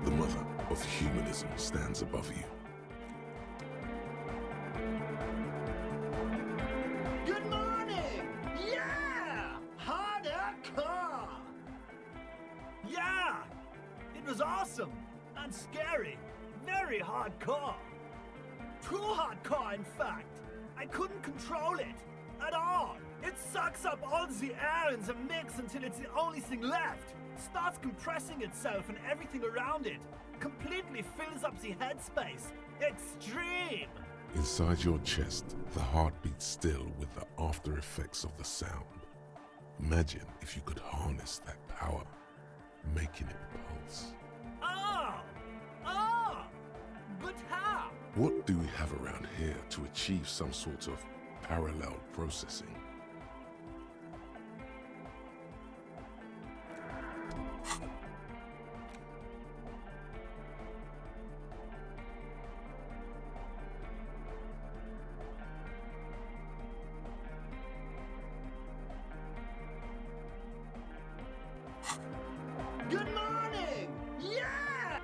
The mother of humanism stands above you. Good morning! Yeah! Hardcore! Yeah! It was awesome and scary. Very hardcore. Too hardcore, in fact. I couldn't control it at all. It sucks up all the air in the mix until it's the only thing left. Starts compressing itself and everything around it. Completely fills up the headspace. Extreme! Inside your chest, the heart beats still with the after effects of the sound. Imagine if you could harness that power, making it pulse. Oh! Oh! But how? What do we have around here to achieve some sort of parallel processing? Good morning! Yeah!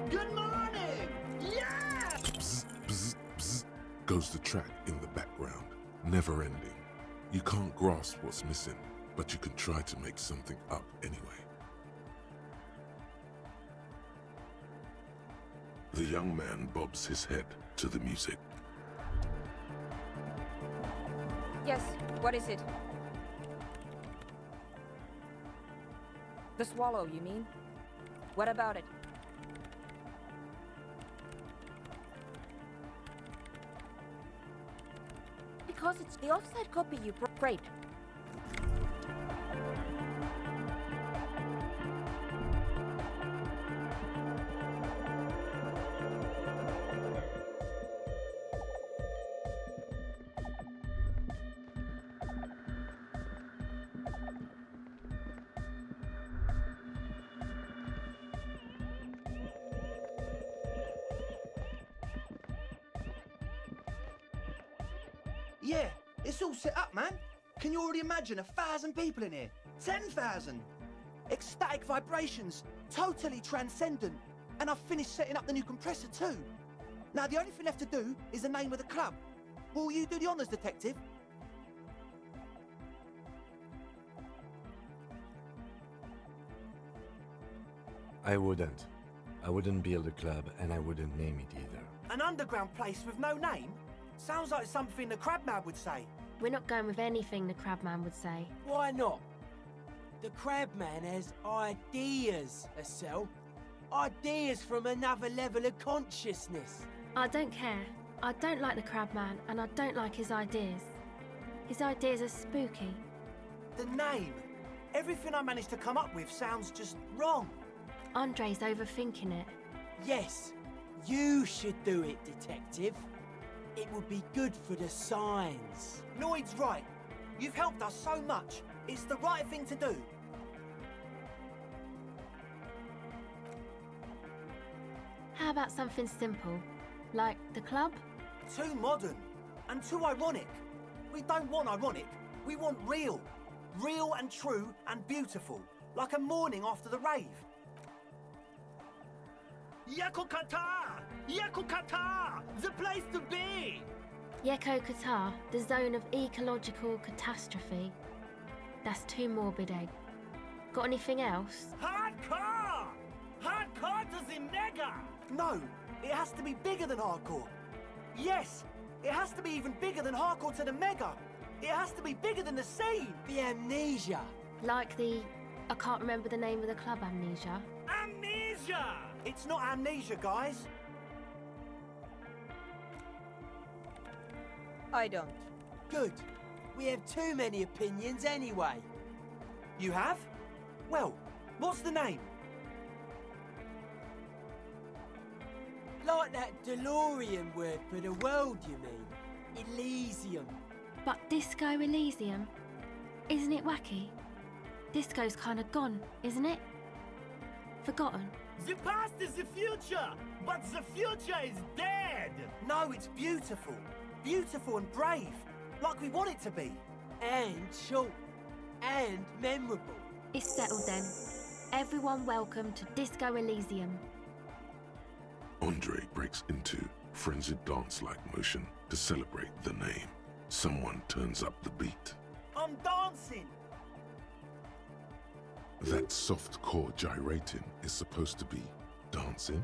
Good morning! Yeah! Bzz, bzz, bzz, goes the track in the background, never ending. You can't grasp what's missing, but you can try to make something up anyway. The young man bobs his head to the music. Yes, what is it? The swallow, you mean? What about it? Because it's the offside copy you Great. Yeah, it's all set up, man. Can you already imagine 1,000 people in here? 10,000! Ecstatic vibrations, totally transcendent. And I've finished setting up the new compressor too. Now the only thing left to do is the name of the club. Will you do the honours, detective? I wouldn't. I wouldn't build a club, and I wouldn't name it either. An underground place with no name? Sounds like something the Crabman would say. We're not going with anything the Crabman would say. Why not? The Crabman has ideas, Estelle. Ideas from another level of consciousness. I don't care. I don't like the Crabman, and I don't like his ideas. His ideas are spooky. The name. Everything I managed to come up with sounds just wrong. Andre's overthinking it. Yes, you should do it, detective. It would be good for the signs. Lloyd's right. You've helped us so much. It's the right thing to do. How about something simple? Like the club? Too modern and too ironic. We don't want ironic. We want real. Real and true and beautiful. Like a morning after the rave. Yakukata! Yakukata! The place to be! Yeko Qatar, the zone of ecological catastrophe. That's too morbid, Egg. Got anything else? Hardcore! Hardcore to the mega! No, it has to be bigger than hardcore. Yes, it has to be even bigger than hardcore to the mega. It has to be bigger than the scene. The amnesia. Like the... I can't remember the name of the club, Amnesia. Amnesia! It's not amnesia, guys. I don't. Good. We have too many opinions anyway. You have? Well, what's the name? Like that DeLorean word for the world, you mean? Elysium. But Disco Elysium? Isn't it wacky? Disco's kind of gone, isn't it? Forgotten. The past is the future, but the future is dead. No, it's beautiful. Beautiful and brave, like we want it to be. And short. And memorable. It's settled then. Everyone welcome to Disco Elysium. Andre breaks into frenzied dance-like motion to celebrate the name. Someone turns up the beat. I'm dancing. That soft core gyrating is supposed to be dancing.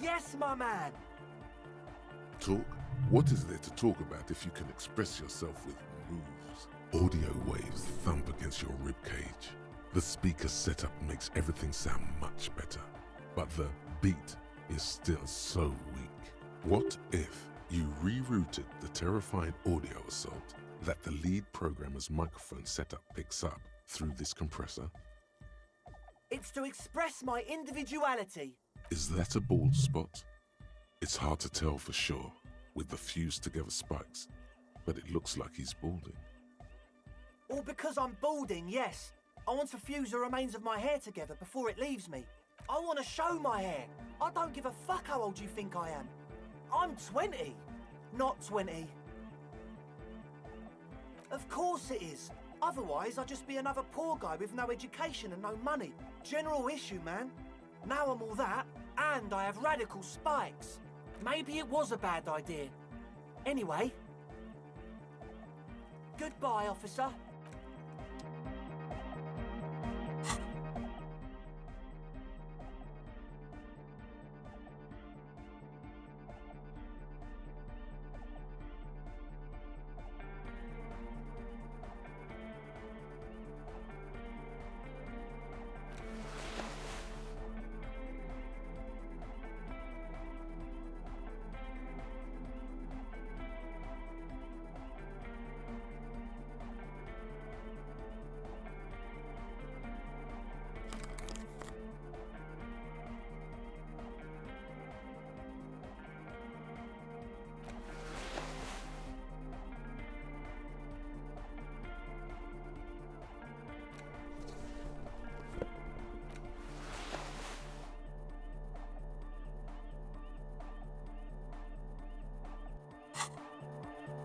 Yes, my man. Talk? What is there to talk about if you can express yourself with moves? Audio waves thump against your ribcage. The speaker setup makes everything sound much better, but the beat is still so weak. What if you rerouted the terrifying audio assault that the lead programmer's microphone setup picks up through this compressor? It's to express my individuality. Is that a bald spot? It's hard to tell for sure with the fused together spikes, but it looks like he's balding. Or because I'm balding, yes. I want to fuse the remains of my hair together before it leaves me. I want to show my hair. I don't give a fuck how old you think I am. I'm 20, not 20. Of course it is. Otherwise, I'd just be another poor guy with no education and no money. General issue, man. Now I'm all that, and I have radical spikes. Maybe it was a bad idea. Anyway. Goodbye, officer.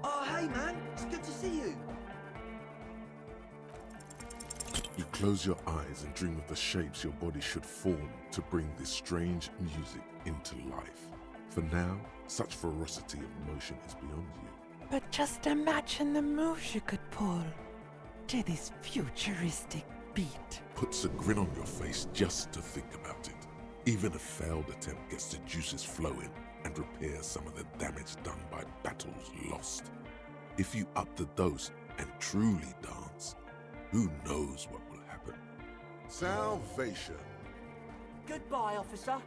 Oh, hey, man. It's good to see you. You close your eyes and dream of the shapes your body should form to bring this strange music into life. For now, such ferocity of motion is beyond you. But just imagine the moves you could pull to this futuristic beat. Puts a grin on your face just to think about it. Even a failed attempt gets the juices flowing and repairs some of the damage done by battles lost. If you up the dose and truly dance, who knows what will happen? Salvation. Goodbye, officer.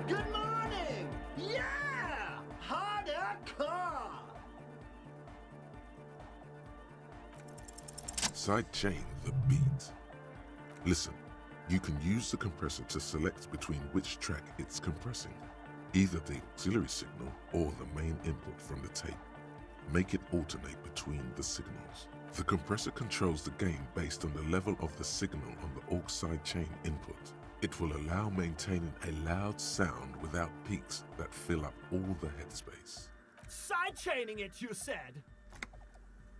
Good morning! Yeah! Harder car! Sidechain the beat. Listen, you can use the compressor to select between which track it's compressing, either the auxiliary signal or the main input from the tape. Make it alternate between the signals. The compressor controls the gain based on the level of the signal on the aux sidechain input. It will allow maintaining a loud sound without peaks that fill up all the headspace. Sidechaining it, you said?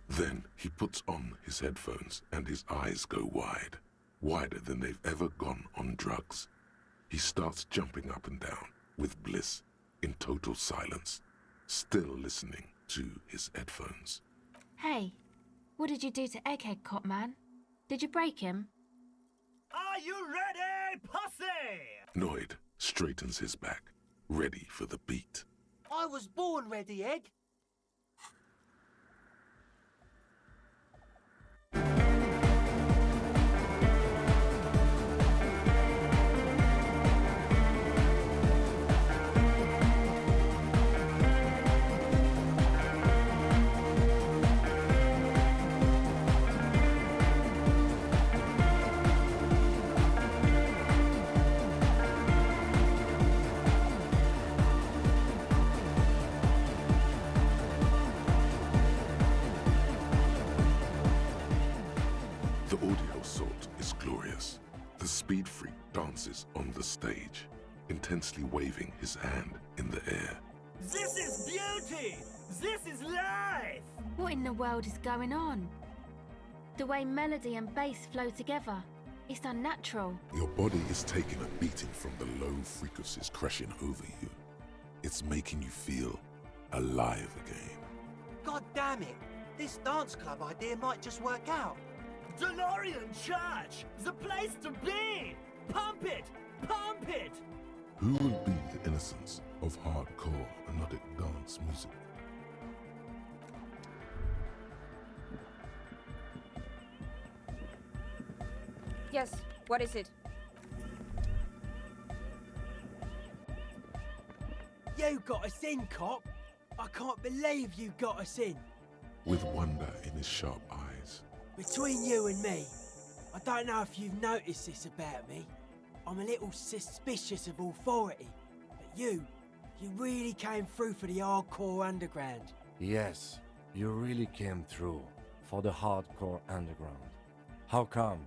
Then he puts on his headphones and his eyes go wide, wider than they've ever gone on drugs. He starts jumping up and down with bliss in total silence, still listening to his headphones. Hey, What did you do to Egghead, Cop Man? Did you break him? Are you ready, pussy? Noid straightens his back, ready for the beat. I was born ready, Egg. The audio assault is glorious. The speed freak dances on the stage, intensely waving his hand in the air. This is beauty! This is life! What in the world is going on? The way melody and bass flow together, it's unnatural. Your body is taking a beating from the low frequencies crashing over you. It's making you feel alive again. God damn it! This dance club idea might just work out. DeLorean Church! The place to be! Pump it! Pump it! Who will be the innocence of hardcore melodic dance music? Yes, what is it? You got us in, Cop. I can't believe you got us in. With wonder in his sharp eyes. Between you and me, I don't know if you've noticed this about me. I'm a little suspicious of authority. But you really came through for the hardcore underground. Yes, you really came through for the hardcore underground. How come?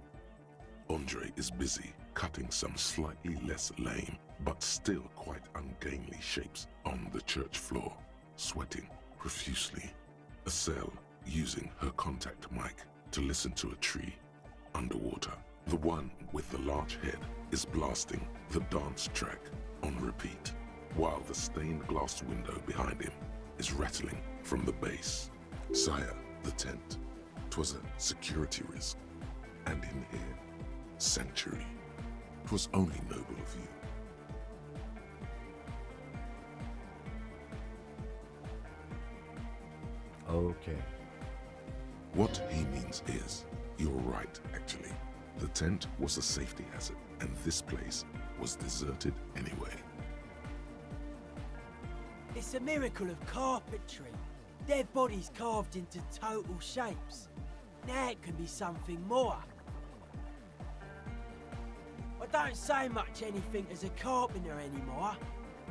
Andre is busy cutting some slightly less lame, but still quite ungainly shapes on the church floor, sweating profusely. Estelle using her contact mic to listen to a tree underwater. The one with the large head is blasting the dance track on repeat, while the stained glass window behind him is rattling from the bass. Sire, the tent. 'Twas a security risk, and in here, sanctuary. 'Twas only noble of you. Okay. What he means is, you're right, actually. The tent was a safety hazard, and this place was deserted anyway. It's a miracle of carpentry. Dead bodies carved into total shapes. Now it can be something more. I don't say much anything as a carpenter anymore.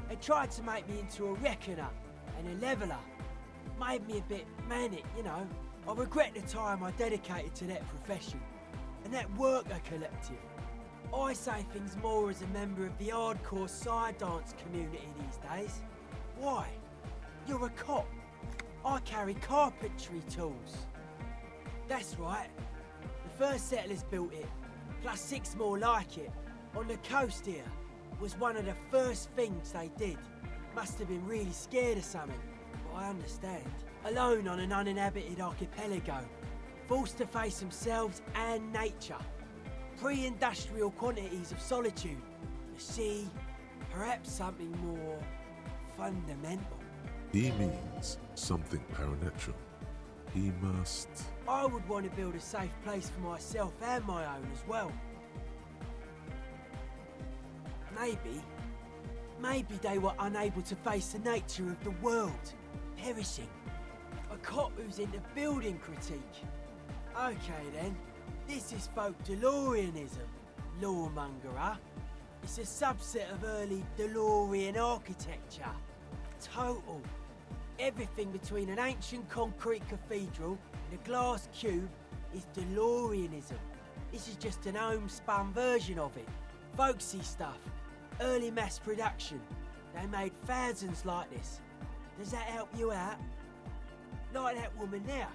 They tried to make me into a reckoner and a leveller. Made me a bit manic, you know. I regret the time I dedicated to that profession and that worker collective. I say things more as a member of the hardcore side dance community these days. Why? You're a cop. I carry carpentry tools. That's right. The first settlers built it, plus 6 more like it, on the coast here. Was one of the first things they did. Must have been really scared of something, but I understand. Alone on an uninhabited archipelago, forced to face themselves and nature. Pre-industrial quantities of solitude. The sea, perhaps something more fundamental. He means something paranatural. He must... I would want to build a safe place for myself and my own as well. Maybe they were unable to face the nature of the world, perishing. A cop who's into building critique. Okay then, this is folk DeLoreanism, lawmongerer. It's a subset of early DeLorean architecture. Total. Everything between an ancient concrete cathedral and a glass cube is DeLoreanism. This is just an homespun version of it. Folksy stuff. Early mass production. They made thousands like this. Does that help you out? Like that woman there.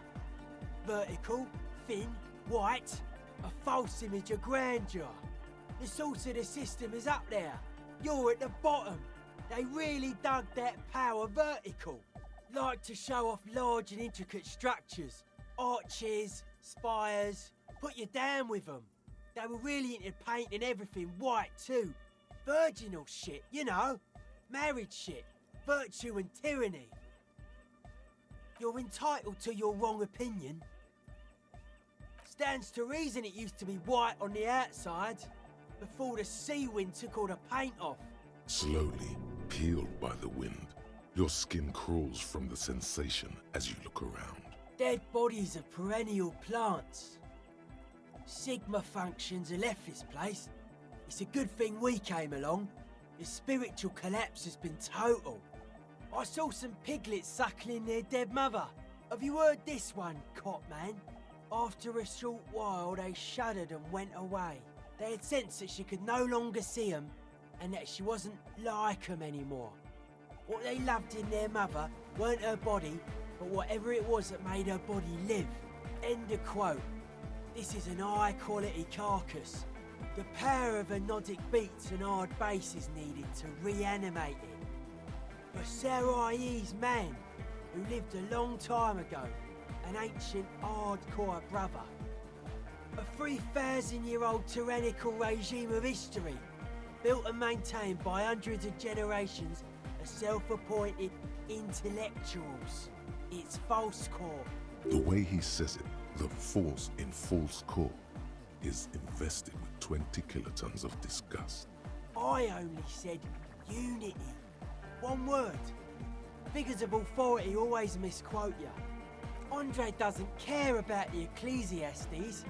Vertical, thin, white. A false image of grandeur. The source of the system is up there. You're at the bottom. They really dug that power vertical. Like to show off large and intricate structures. Arches, spires, put you down with them. They were really into painting everything white too. Virginal shit, you know. Married shit. Virtue and tyranny. You're entitled to your wrong opinion. Stands to reason it used to be white on the outside before the sea wind took all the paint off. Slowly, peeled by the wind, your skin crawls from the sensation as you look around. Dead bodies of perennial plants. Sigma functions have left this place. It's a good thing we came along. The spiritual collapse has been total. I saw some piglets suckling their dead mother. Have you heard this one, Cop Man? After a short while, they shuddered and went away. They had sensed that she could no longer see them and that she wasn't like them anymore. What they loved in their mother weren't her body, but whatever it was that made her body live. End of quote. This is an high-quality carcass. The power of anodic beats and hard bass is needed to reanimate it. For Sarai's man, who lived a long time ago, an ancient hardcore brother. A 3,000-year-old tyrannical regime of history, built and maintained by hundreds of generations of self-appointed intellectuals. It's false core. The way he says it, the force in false core, is invested with 20 kilotons of disgust. I only said unity. One word. Figures of authority always misquote you. Andre doesn't care about the Ecclesiastes.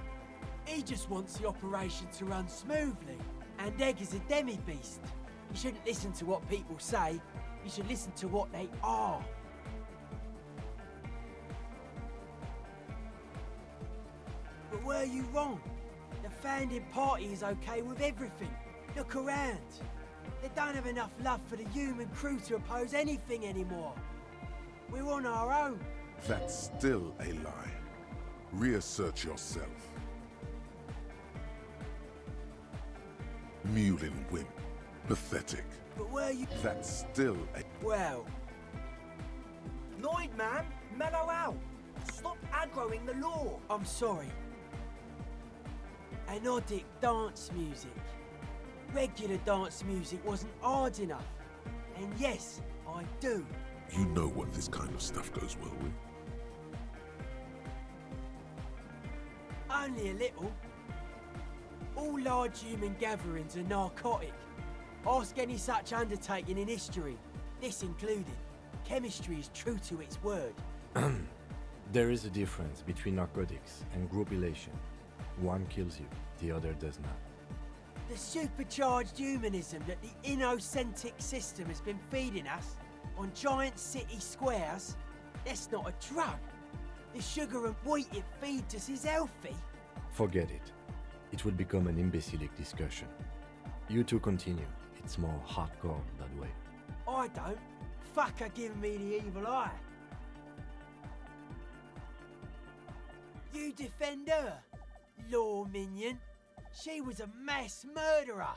He just wants the operation to run smoothly. And Egg is a demi-beast. You shouldn't listen to what people say. You should listen to what they are. But were you wrong? The founding party is okay with everything. Look around. They don't have enough love for the human crew to oppose anything anymore. We're on our own. That's still a lie. Reassert yourself. Mewling wimp. Pathetic. But were you... That's still a... Well, Lloyd, man, mellow out. Stop aggroing the law. I'm sorry. Anodic dance music. Regular dance music wasn't hard enough. And yes, I do. You know what this kind of stuff goes well with. Only a little. All large human gatherings are narcotic. Ask any such undertaking in history, this included. Chemistry is true to its word. There is a difference between narcotics and group elation. One kills you, the other does not. The supercharged humanism that the innocentic system has been feeding us on giant city squares, that's not a drug. The sugar and wheat it feeds us is healthy. Forget it. It would become an imbecilic discussion. You two continue. It's more hardcore that way. I don't. Fuck her giving me the evil eye. You defend her, law minion. She was a mass murderer.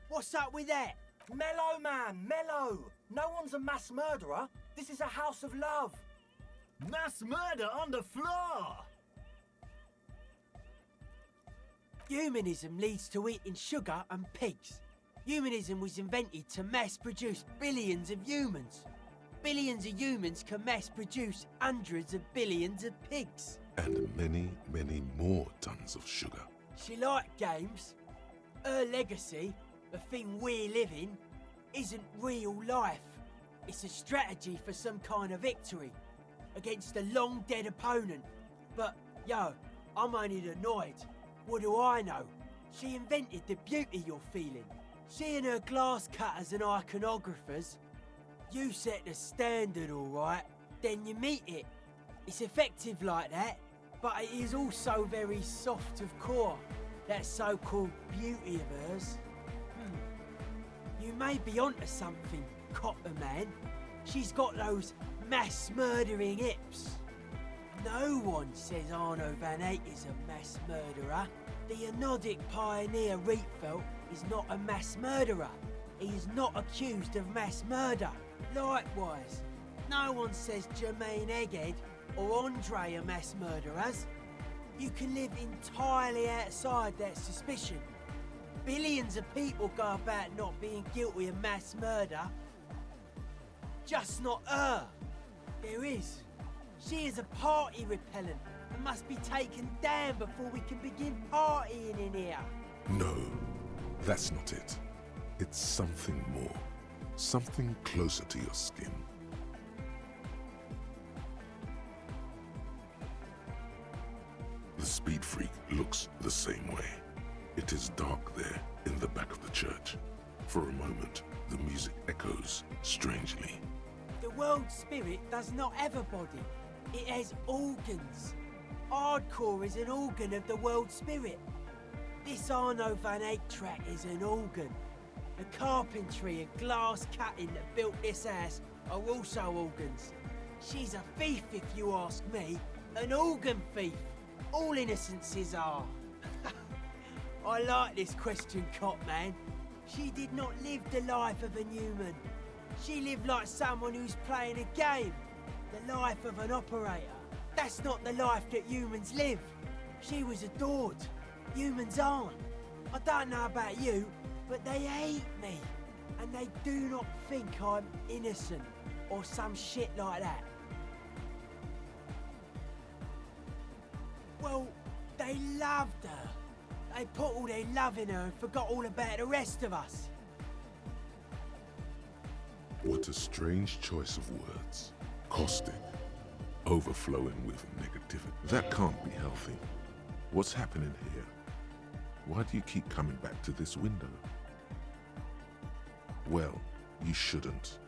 What's up with that? Mellow, man, mellow. No one's a mass murderer. This is a house of love. Mass murder on the floor. Humanism leads to eating sugar and pigs. Humanism was invented to mass produce billions of humans. Billions of humans can mass produce hundreds of billions of pigs. And many, many more tons of sugar. She liked games. Her legacy, the thing we live in, isn't real life. It's a strategy for some kind of victory against a long dead opponent. But, yo, I'm only annoyed. What do I know? She invented the beauty you're feeling. She and her glass cutters and iconographers. You set the standard, all right, then you meet it. It's effective like that, but it is also very soft of core, that so-called beauty of hers. You may be onto something, Copper Man. She's got those mass-murdering hips. No one says Arno van Eyck is a mass murderer. The anodic pioneer Rietveld is not a mass murderer. He is not accused of mass murder. Likewise, no one says Jermaine Egghead or Andre are mass murderers. You can live entirely outside that suspicion. Billions of people go about not being guilty of mass murder. Just not her. There is. She is a party repellent and must be taken down before we can begin partying in here. No, that's not it. It's something more. Something closer to your skin. The speed freak looks the same way. It is dark there in the back of the church. For a moment, the music echoes strangely. The world spirit does not have a body. It has organs. Hardcore is an organ of the world spirit. This Arno van Eyck track is an organ. The carpentry and glass cutting that built this house are also organs. She's a thief, if you ask me. An organ thief. All innocences are. I like this question, Cop Man. She did not live the life of a human. She lived like someone who's playing a game. The life of an operator. That's not the life that humans live. She was adored. Humans aren't. I don't know about you, but they hate me. And they do not think I'm innocent or some shit like that. Well, they loved her. They put all their love in her and forgot all about the rest of us. What a strange choice of words. Caustic. Overflowing with negativity. That can't be healthy. What's happening here? Why do you keep coming back to this window? Well, you shouldn't.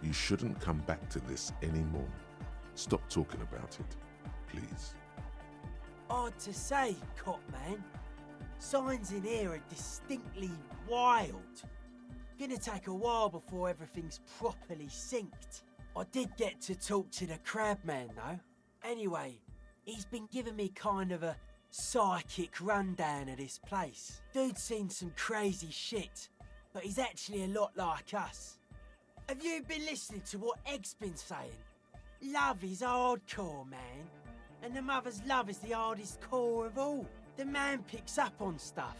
You shouldn't come back to this anymore. Stop talking about it, please. Hard to say, Cop Man. Signs in here are distinctly wild. Gonna take a while before everything's properly synced. I did get to talk to the Crabman though. Anyway, he's been giving me kind of a psychic rundown of this place. Dude's seen some crazy shit, but he's actually a lot like us. Have you been listening to what Egg's been saying? Love is hardcore, man. And the mother's love is the hardest core of all. The man picks up on stuff,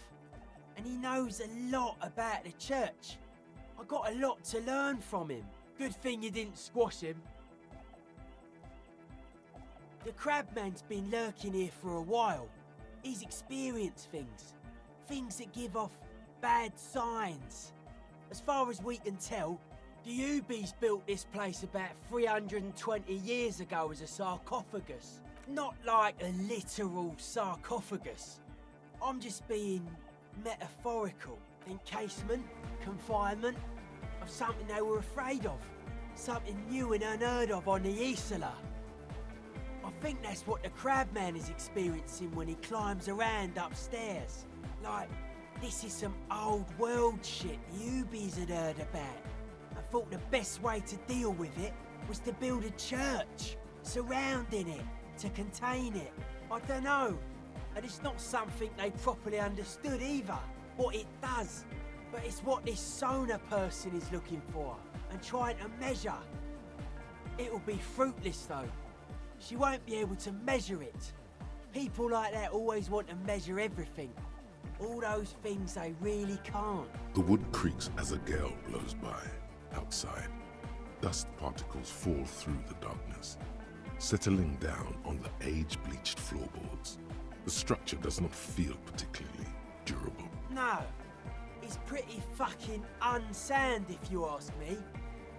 and he knows a lot about the church. I got a lot to learn from him. Good thing you didn't squash him. The Crabman's been lurking here for a while. He's experienced things. Things that give off bad signs. As far as we can tell, the Ubies built this place about 320 years ago as a sarcophagus. Not like a literal sarcophagus. I'm just being metaphorical. Encasement, confinement, of something they were afraid of. Something new and unheard of on the Isla. I think that's what the Crabman is experiencing when he climbs around upstairs. Like, this is some old world shit the Ubies had heard about. I thought the best way to deal with it was to build a church, surrounding it, to contain it. I don't know. And it's not something they properly understood either, what it does. But it's what this Sona person is looking for and trying to measure. It'll be fruitless though. She won't be able to measure it. People like that always want to measure everything. All those things they really can't. The wood creaks as a gale blows by outside. Dust particles fall through the darkness, settling down on the age-bleached floorboards. The structure does not feel particularly durable. No, it's pretty fucking unsound if you ask me.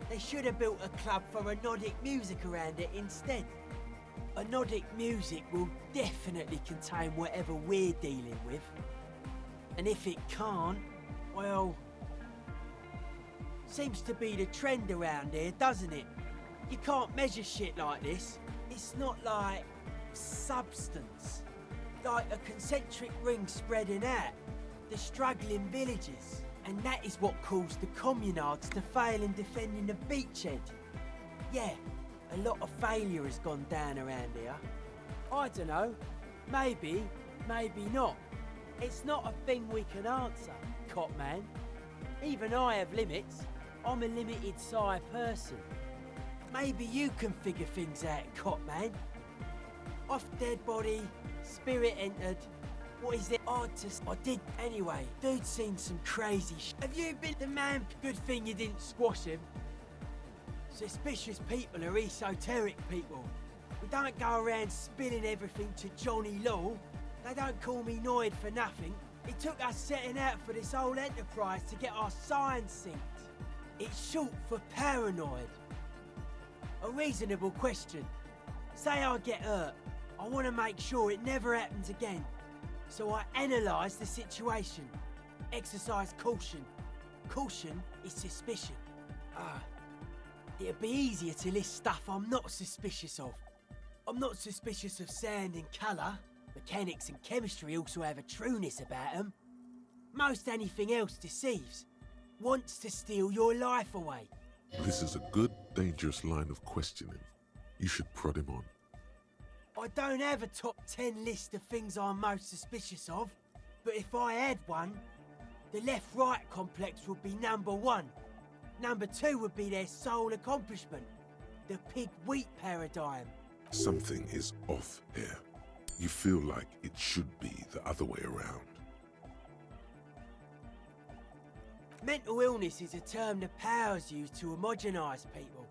They should have built a club for anodic music around it instead. Anodic music will definitely contain whatever we're dealing with. And if it can't, well... Seems to be the trend around here, doesn't it? You can't measure shit like this. It's not like substance. Like a concentric ring spreading out. The struggling villages. And that is what caused the communards to fail in defending the beachhead. Yeah, a lot of failure has gone down around here. I don't know. Maybe, maybe not. It's not a thing we can answer, Cop Man. Even I have limits. I'm a limited-size person. Maybe you can figure things out, Cop Man. Off dead body, spirit entered. What is it odd to I did anyway. Dude's seen some crazy Have you been the man? Good thing you didn't squash him. Suspicious people are esoteric people. We don't go around spilling everything to Johnny Law. They don't call me Noid for nothing. It took us setting out for this whole enterprise to get our science synced. It's short for paranoid. A reasonable question. Say I get hurt. I want to make sure it never happens again. So I analyse the situation. Exercise caution. Caution is suspicion. It'd be easier to list stuff I'm not suspicious of. I'm not suspicious of sound and colour. Mechanics and chemistry also have a trueness about them. Most anything else deceives. Wants to steal your life away. This is a good, dangerous line of questioning. You should prod him on. I don't have a top 10 list of things I'm most suspicious of, but if I had one, the left-right complex would be number 1. Number 2 would be their sole accomplishment, the pig-wheat paradigm. Something is off here. You feel like it should be the other way around. Mental illness is a term the powers use to homogenise people.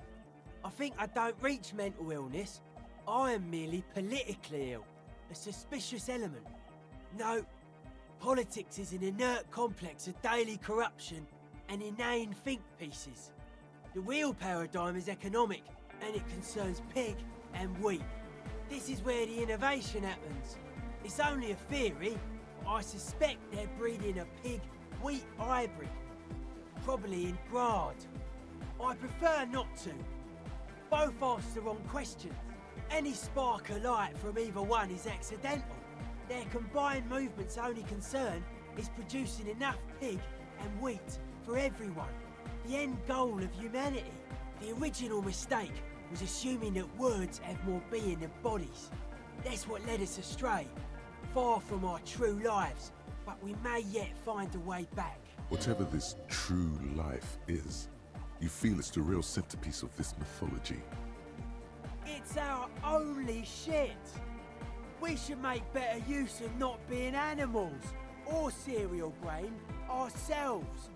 I think I don't reach mental illness. I am merely politically ill, a suspicious element. No, politics is an inert complex of daily corruption and inane think pieces. The real paradigm is economic, and it concerns pig and wheat. This is where the innovation happens. It's only a theory, but I suspect they're breeding a pig-wheat hybrid. Probably in Grad. I prefer not to. Both ask the wrong questions. Any spark of light from either one is accidental. Their combined movement's only concern is producing enough pig and wheat for everyone. The end goal of humanity. The original mistake was assuming that words have more being than bodies. That's what led us astray. Far from our true lives, but we may yet find a way back. Whatever this true life is, you feel it's the real centerpiece of this mythology. It's our only shit. We should make better use of not being animals or cereal grain ourselves.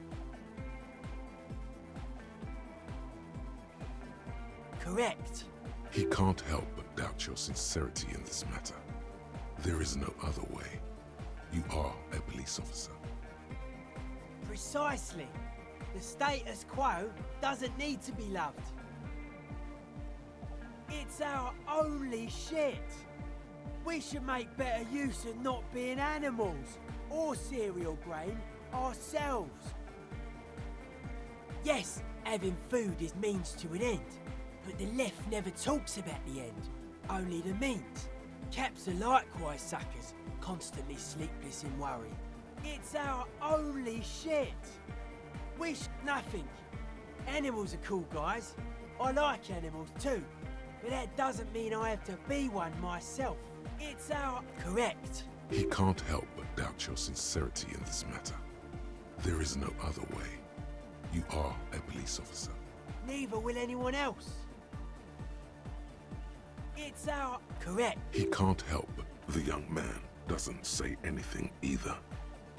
Correct. He can't help but doubt your sincerity in this matter. There is no other way. You are a police officer. Precisely. The status quo doesn't need to be loved. It's our only shit. We should make better use of not being animals or cereal grain ourselves. Yes, having food is means to an end, but the left never talks about the end, only the means. Caps are likewise suckers, constantly sleepless in worry. It's our only shit. Nothing. Animals are cool, guys. I like animals too, but that doesn't mean I have to be one myself. It's our... Correct. He can't help but doubt your sincerity in this matter. There is no other way. You are a police officer. Neither will anyone else. It's our... Correct. He can't help but the young man doesn't say anything either.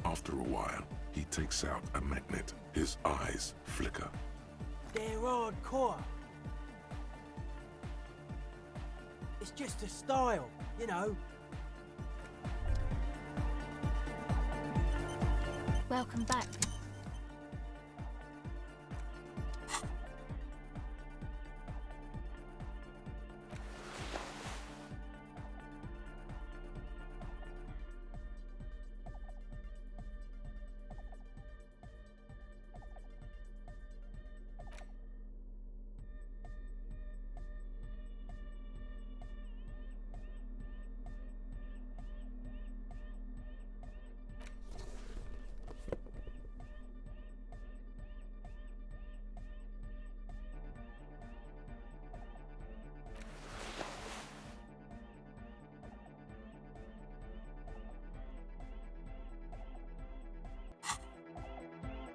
After a while, he takes out a magnet. His eyes flicker. They're hardcore. It's just a style, you know. Welcome back.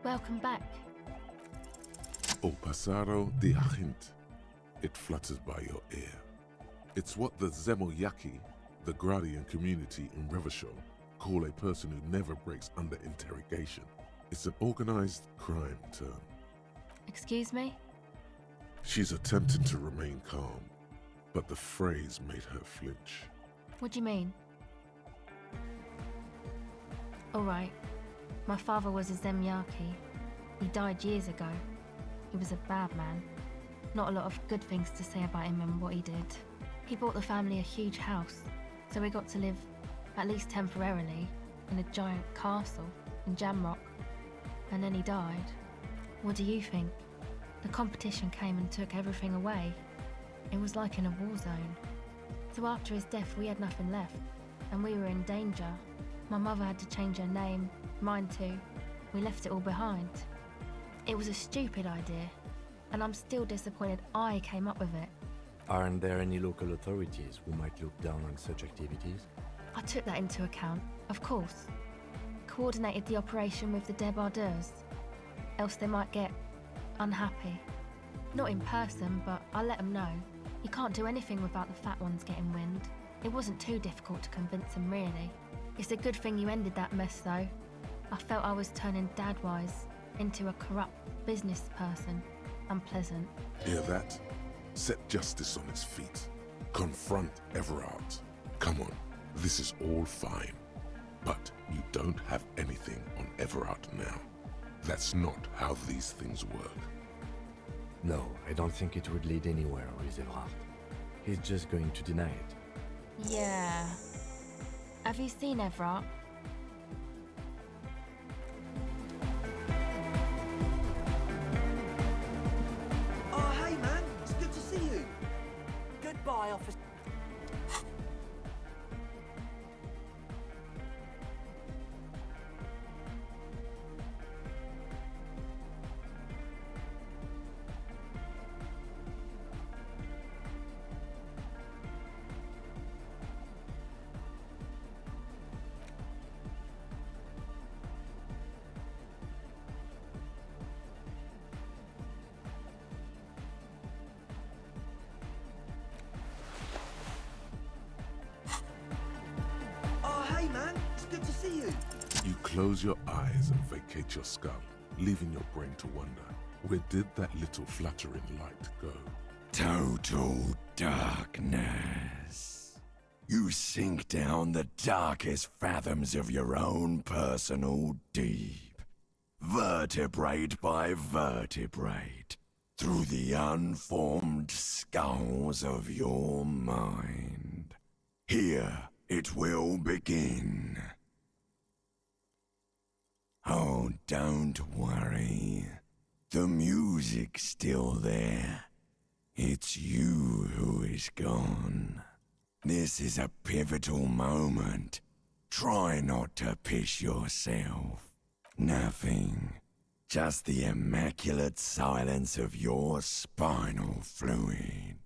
Welcome back. O pasaro de agent. It flutters by your ear. It's what the Zemoyaki The Gradian community in Revachol call a person who never breaks under interrogation. It's an organized crime term. Excuse me? She's attempting to remain calm, but the phrase made her flinch. What do you mean? Alright. My father was a Zemyaki. He died years ago. He was a bad man. Not a lot of good things to say about him and what he did. He bought the family a huge house, so we got to live, at least temporarily, in a giant castle in Jamrock. And then he died. What do you think? The competition came and took everything away. It was like in a war zone. So after his death, we had nothing left, and we were in danger. My mother had to change her name, mine too. We left it all behind. It was a stupid idea, and I'm still disappointed I came up with it. Aren't there any local authorities who might look down on such activities? I took that into account, of course. Coordinated the operation with the débardeurs, else they might get unhappy. Not in person, but I let them know. You can't do anything without the fat ones getting wind. It wasn't too difficult to convince them, really. It's a good thing you ended that mess, though. I felt I was turning Dadwise into a corrupt business person. Unpleasant. Hear that? Set justice on its feet. Confront Everard. Come on, this is all fine. But you don't have anything on Everard now. That's not how these things work. No, I don't think it would lead anywhere with Everard. He's just going to deny it. Yeah. Have you seen Everard? Oh, hey, man. It's good to see you. Goodbye, officer. Oh, hey, man. It's good to see you. You close your eyes and vacate your skull, leaving your brain to wonder, where did that little fluttering light go? Total darkness. You sink down the darkest fathoms of your own personal deep, vertebrate by vertebrate, through the unformed skulls of your mind. Here it will begin. Oh, don't worry. The music's still there. It's you who is gone. This is a pivotal moment. Try not to piss yourself. Nothing. Just the immaculate silence of your spinal fluid.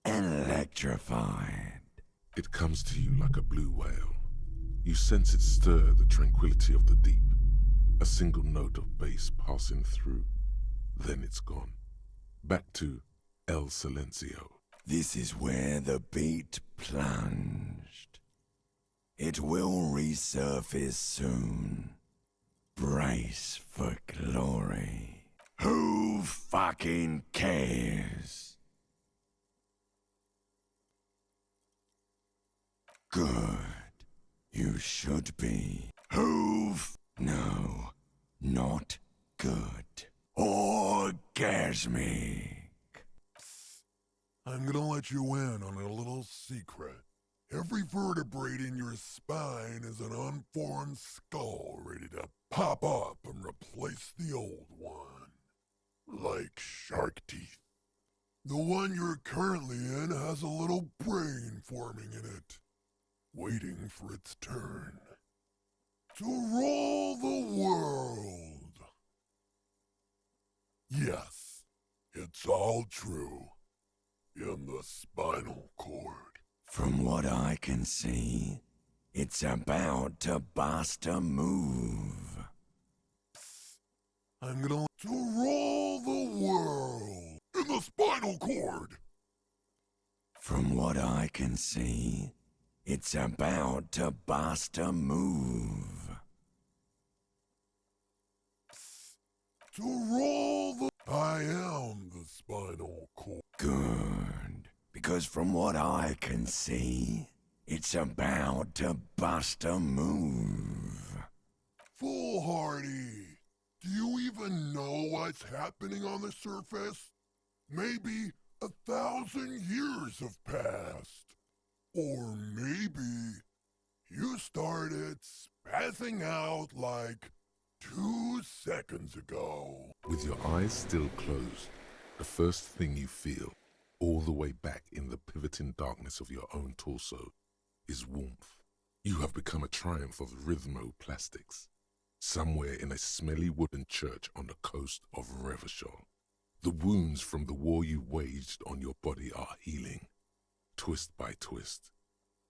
Electrified. It comes to you like a blue whale. You sense it stir the tranquility of the deep. A single note of bass passing through. Then it's gone. Back to El Silencio. This is where the beat plunged. It will resurface soon. Brace for glory. Who fucking cares? Good. You should be. No, not good. Orgasmic. I'm gonna let you in on a little secret. Every vertebrae in your spine is an unformed skull ready to pop up and replace the old one. Like shark teeth. The one you're currently in has a little brain forming in it, waiting for its turn. To rule the world. Yes, it's all true. In the spinal cord. From what I can see, it's about to bust a move. I'm gonna to rule the world in the spinal cord. From what I can see, It's about to bust a move. To roll the... I am the spinal cord. Good. Because from what I can see, it's about to bust a move. Foolhardy, do you even know what's happening on the surface? Maybe 1,000 years have passed. Or maybe you started spazzing out like 2 seconds ago. With your eyes still closed, the first thing you feel, all the way back in the pivoting darkness of your own torso, is warmth. You have become a triumph of rhythmoplastics, somewhere in a smelly wooden church on the coast of Revachol. The wounds from the war you waged on your body are healing, twist by twist,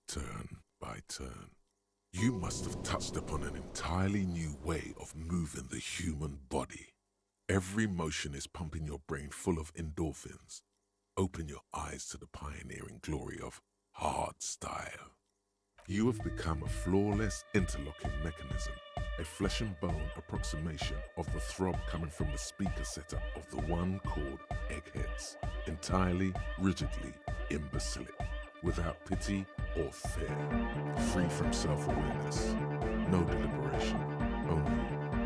turn by turn. You must have touched upon an entirely new way of moving the human body. Every motion is pumping your brain full of endorphins. Open your eyes to the pioneering glory of hard style. You have become a flawless interlocking mechanism, a flesh and bone approximation of the throb coming from the speaker setup of the one called Eggheads, entirely, rigidly imbecilic, without pity or fear, free from self-awareness, no deliberation, only,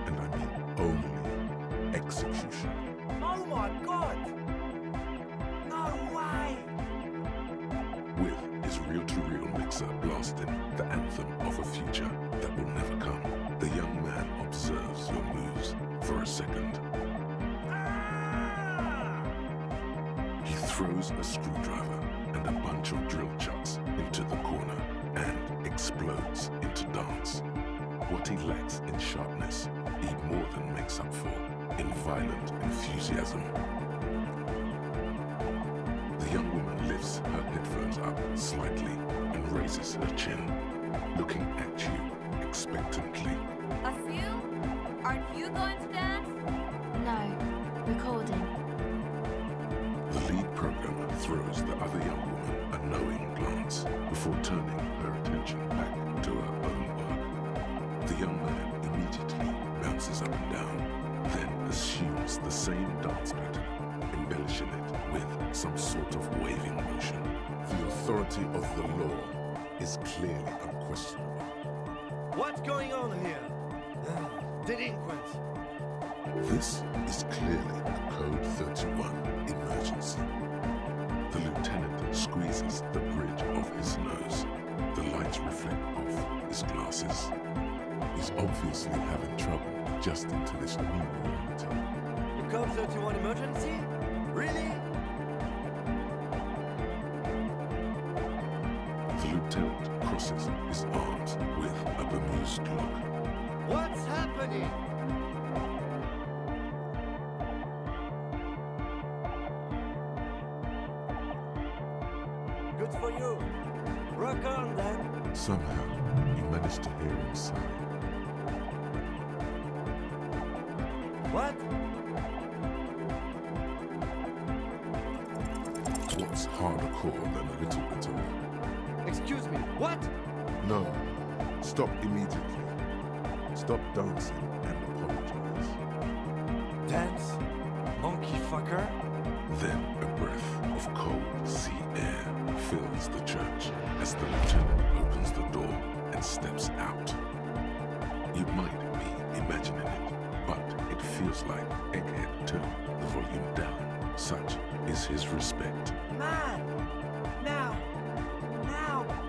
and I mean only, execution. Oh my god! No way! With his reel-to-reel mixer blasting the anthem of a future that will never come, the young man observes your moves for a second. He throws a screwdriver and a bunch of drill chucks into the corner and explodes into dance. What he lacks in sharpness, he more than makes up for in violent enthusiasm. The young woman lifts her headphones up slightly and raises her chin, looking at you expectantly. A few? Aren't you going to dance? No, recording. The lead programmer throws the other young woman a knowing glance before turning her attention back to her own work. The young man immediately bounces up and down, then assumes the same dance pattern, embellishing it with some sort of waving motion. The authority of the law is clearly unquestionable. What's going on here? Delinquents. This is clearly a Code 31 emergency. The lieutenant squeezes the bridge of his nose. The lights reflect off his glasses. He's obviously having trouble adjusting to this new reality. A Code 31 emergency? Really? The lieutenant crosses his arms with a bemused look. What's happening? Good for you. Rock on then. Somehow, you manage to hear him sigh. What? What's harder core than a little bit of... Excuse me, what? No. Stop immediately. Stop dancing and apologize. Dance? Monkey fucker? Then a breath of cold sea air fills the church as the lieutenant opens the door and steps out. You might be imagining it, but it feels like Egghead turned the volume down. Such is his respect. Man! Now,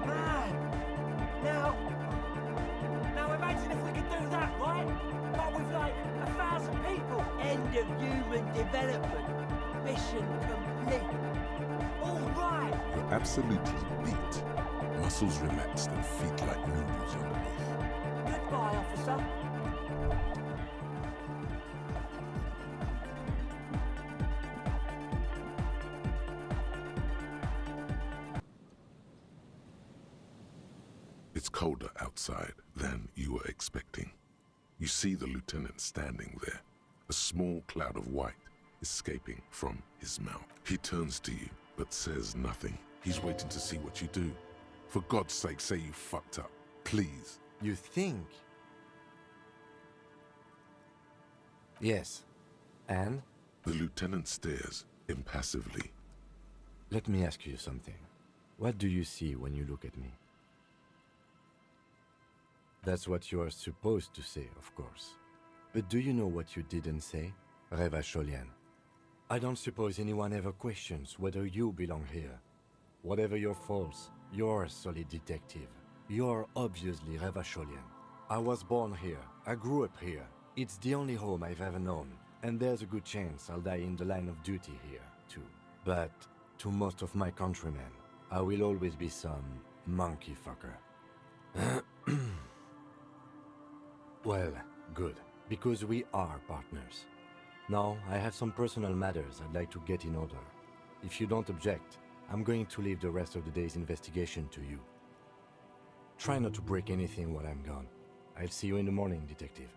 man! Now imagine if we could do that, right? But with like 1,000 people. End of human development. Mission complete. All right. You're absolutely beat. Muscles relaxed and feet like noodles underneath. Goodbye, officer. It's colder outside than you were expecting. You see the lieutenant standing there, a small cloud of white escaping from his mouth. He turns to you, but says nothing. He's waiting to see what you do. For God's sake, say you fucked up. Please. You think? Yes. And? The lieutenant stares impassively. Let me ask you something. What do you see when you look at me? That's what you are supposed to say, of course. But do you know what you didn't say? Revacholian. I don't suppose anyone ever questions whether you belong here. Whatever your faults, you're a solid detective. You're obviously Revacholian. I was born here. I grew up here. It's the only home I've ever known. And there's a good chance I'll die in the line of duty here, too. But to most of my countrymen, I will always be some monkey fucker. Well, good, because we are partners. Now, I have some personal matters I'd like to get in order. If you don't object, I'm going to leave the rest of the day's investigation to you. Try not to break anything while I'm gone. I'll see you in the morning, detective.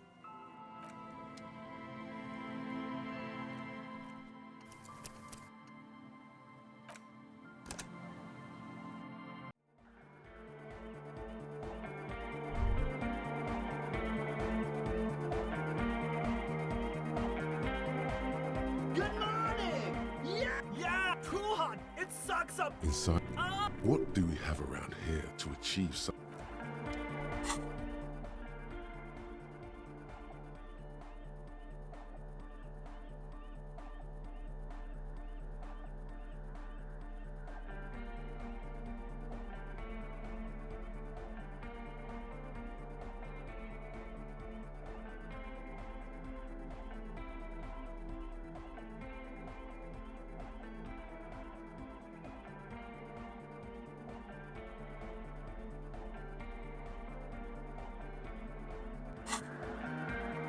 Good morning! Yeah! Yeah! Cool hot! It sucks up! Inside, what do we have around here to achieve something?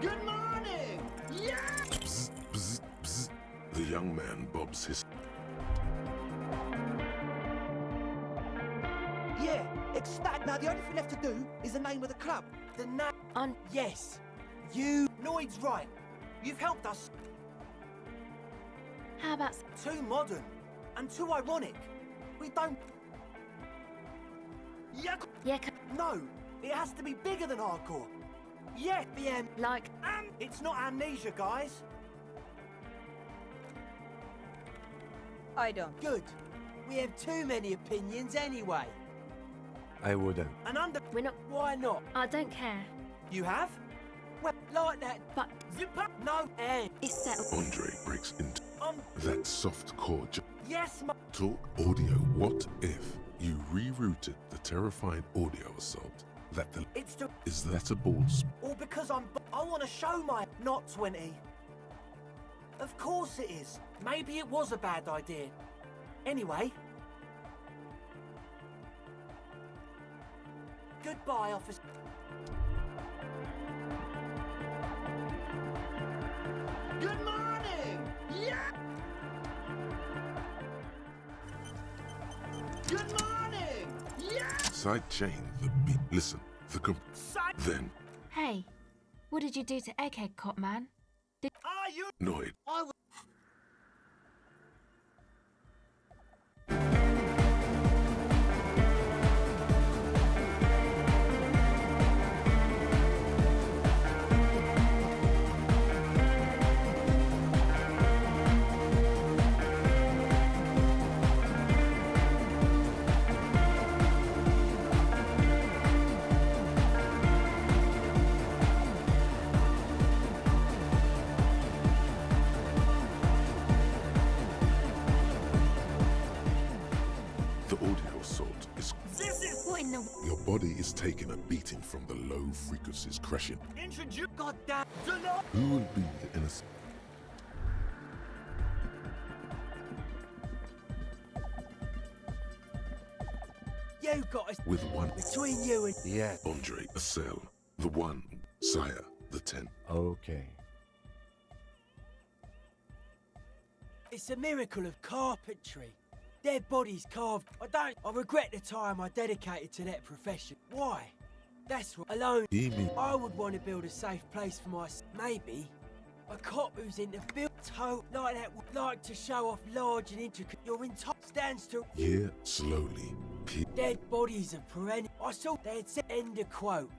Good morning! Yeah! Bzz, bzz, bzz. The young man bobs his... Yeah, ecstatic. Now the only thing left to do is the name of the club. The name. Yes. You. Noid's right. You've helped us. How about Too modern and too ironic. We don't. Yeah! yeah, No, it has to be bigger than hardcore. Yeah, like it's not amnesia, guys. I don't. Good. We have too many opinions anyway. I wouldn't. And under. we're not. Why not? I don't care. You have? Well, like that. But Zipper? No. And it's settled. Andre breaks into that soft core. Yes, ma. Talk audio. What if you rerouted the terrifying audio assault? That the... It's to. Is that a balls? Or because I want to show my. Not 20. Of course it is. Maybe it was a bad idea. Anyway. Goodbye, officer. Good morning! Yeah! Good morning! Yeah! Side chain the beat. Listen, the Side... Then, Hey, what did you do to Egghead Cop, man? Are you... Noid. I was. The audio assault is... This is... What in the... Your body is taking a beating from the low frequencies crashing. Introduce... God damn. Who will be the innocent? you got us With one... between you and. Yeah. Andre, a cell. The one. Sire, the 10. Okay. It's a miracle of carpentry. Dead bodies carved. I regret the time I dedicated to that profession. Why? That's right. Alone. Amy. I would want to build a safe place for my. Maybe. A cop who's into built toe like that would like to show off large and intricate. Your entire stands to. Yeah, slowly. Dead bodies are perennial. I saw they'd said, end of quote.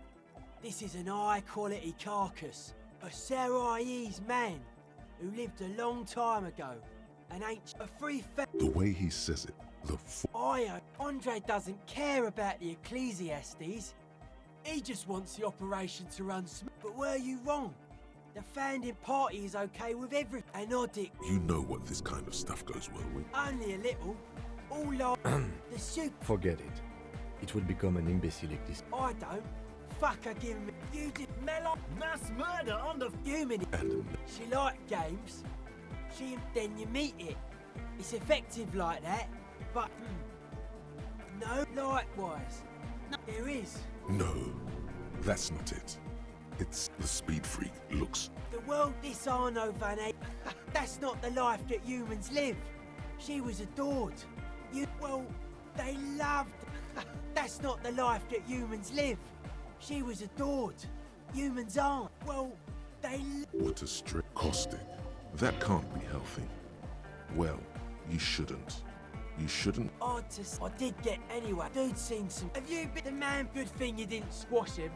This is an high-quality carcass. A Sarais man who lived a long time ago. An ancient, a free The way he says it, Andre doesn't care about the Ecclesiastes. He just wants the operation to run smooth. But were you wrong? The founding party is okay with everything. Anodic. You know what this kind of stuff goes well with. Only a little. All like the soup. Forget it. It will become an imbecilic dis- I don't. Fuck her giving me. You did melon. Mass murder on the Human. And She liked games. Then you meet it. It's effective like that. But no, likewise. No, there is. no, that's not it. It's the speed freak looks. The world this Arno Van A. That's not the life that humans live. She was adored. They loved. That's not the life that humans live. She was adored. Humans aren't. What a straight caustic. That can't be healthy. Well, you shouldn't. You shouldn't. I did get anyway. Dude's seen some. Have you been the man? Good thing you didn't squash him.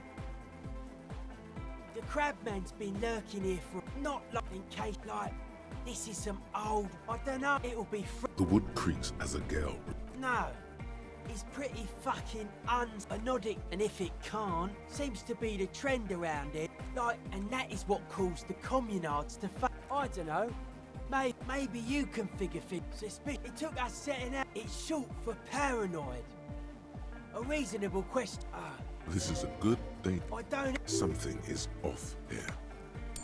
The crabman's been lurking here for not like in case like this is some old. I don't know. It'll be. The wood creaks as a gale. No. He's pretty fucking anodic, and if it can't, seems to be the trend around it. And that is what caused the communards to I don't know. Maybe you can figure things. It took us setting out. It's short for paranoid. A reasonable question. This is a good thing. I don't. Something is off here.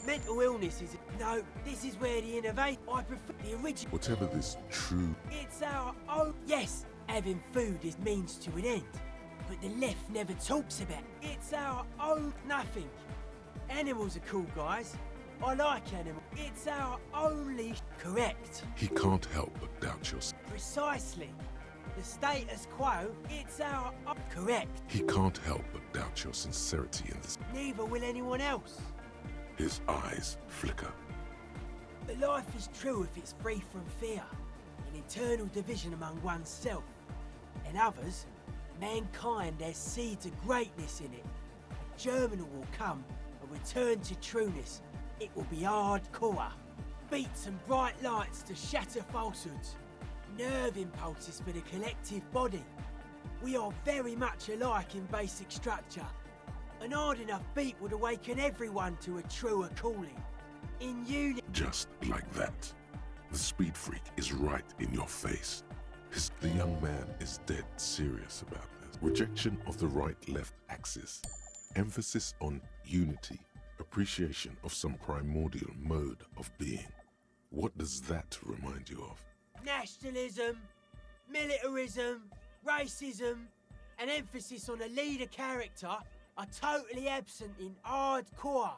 Mental illness is. No, this is where the innovate. I prefer the original. Whatever this true. It's our own. Yes, having food is means to an end. But the left never talks about it. It's our own nothing. Animals are cool, guys. I like animals. It's our only. Correct. He can't help but doubt yourself. Precisely. The status quo, it's our. Correct. He can't help but doubt your sincerity in this. Neither will anyone else. His eyes flicker. But life is true if it's free from fear. An internal division among oneself. And others, mankind has seeds of greatness in it. A germinal will come, a return to trueness. It will be hardcore. Beats and bright lights to shatter falsehoods. Nerve impulses for the collective body. We are very much alike in basic structure. An hard enough beat would awaken everyone to a truer calling. In unity. Just like that. The speed freak is right in your face. The young man is dead serious about this. Rejection of the right-left axis. Emphasis on unity. Appreciation of some primordial mode of being. What does that remind you of? Nationalism, militarism, racism, and emphasis on a leader character are totally absent in hardcore.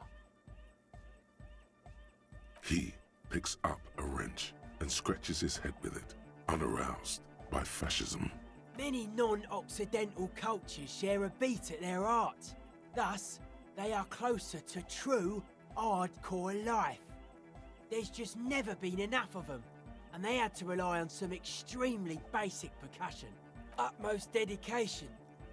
He picks up a wrench and scratches his head with it, unaroused by fascism. Many non-Occidental cultures share a beat at their art. Thus, they are closer to true hardcore life. There's just never been enough of them, and they had to rely on some extremely basic percussion. Utmost dedication,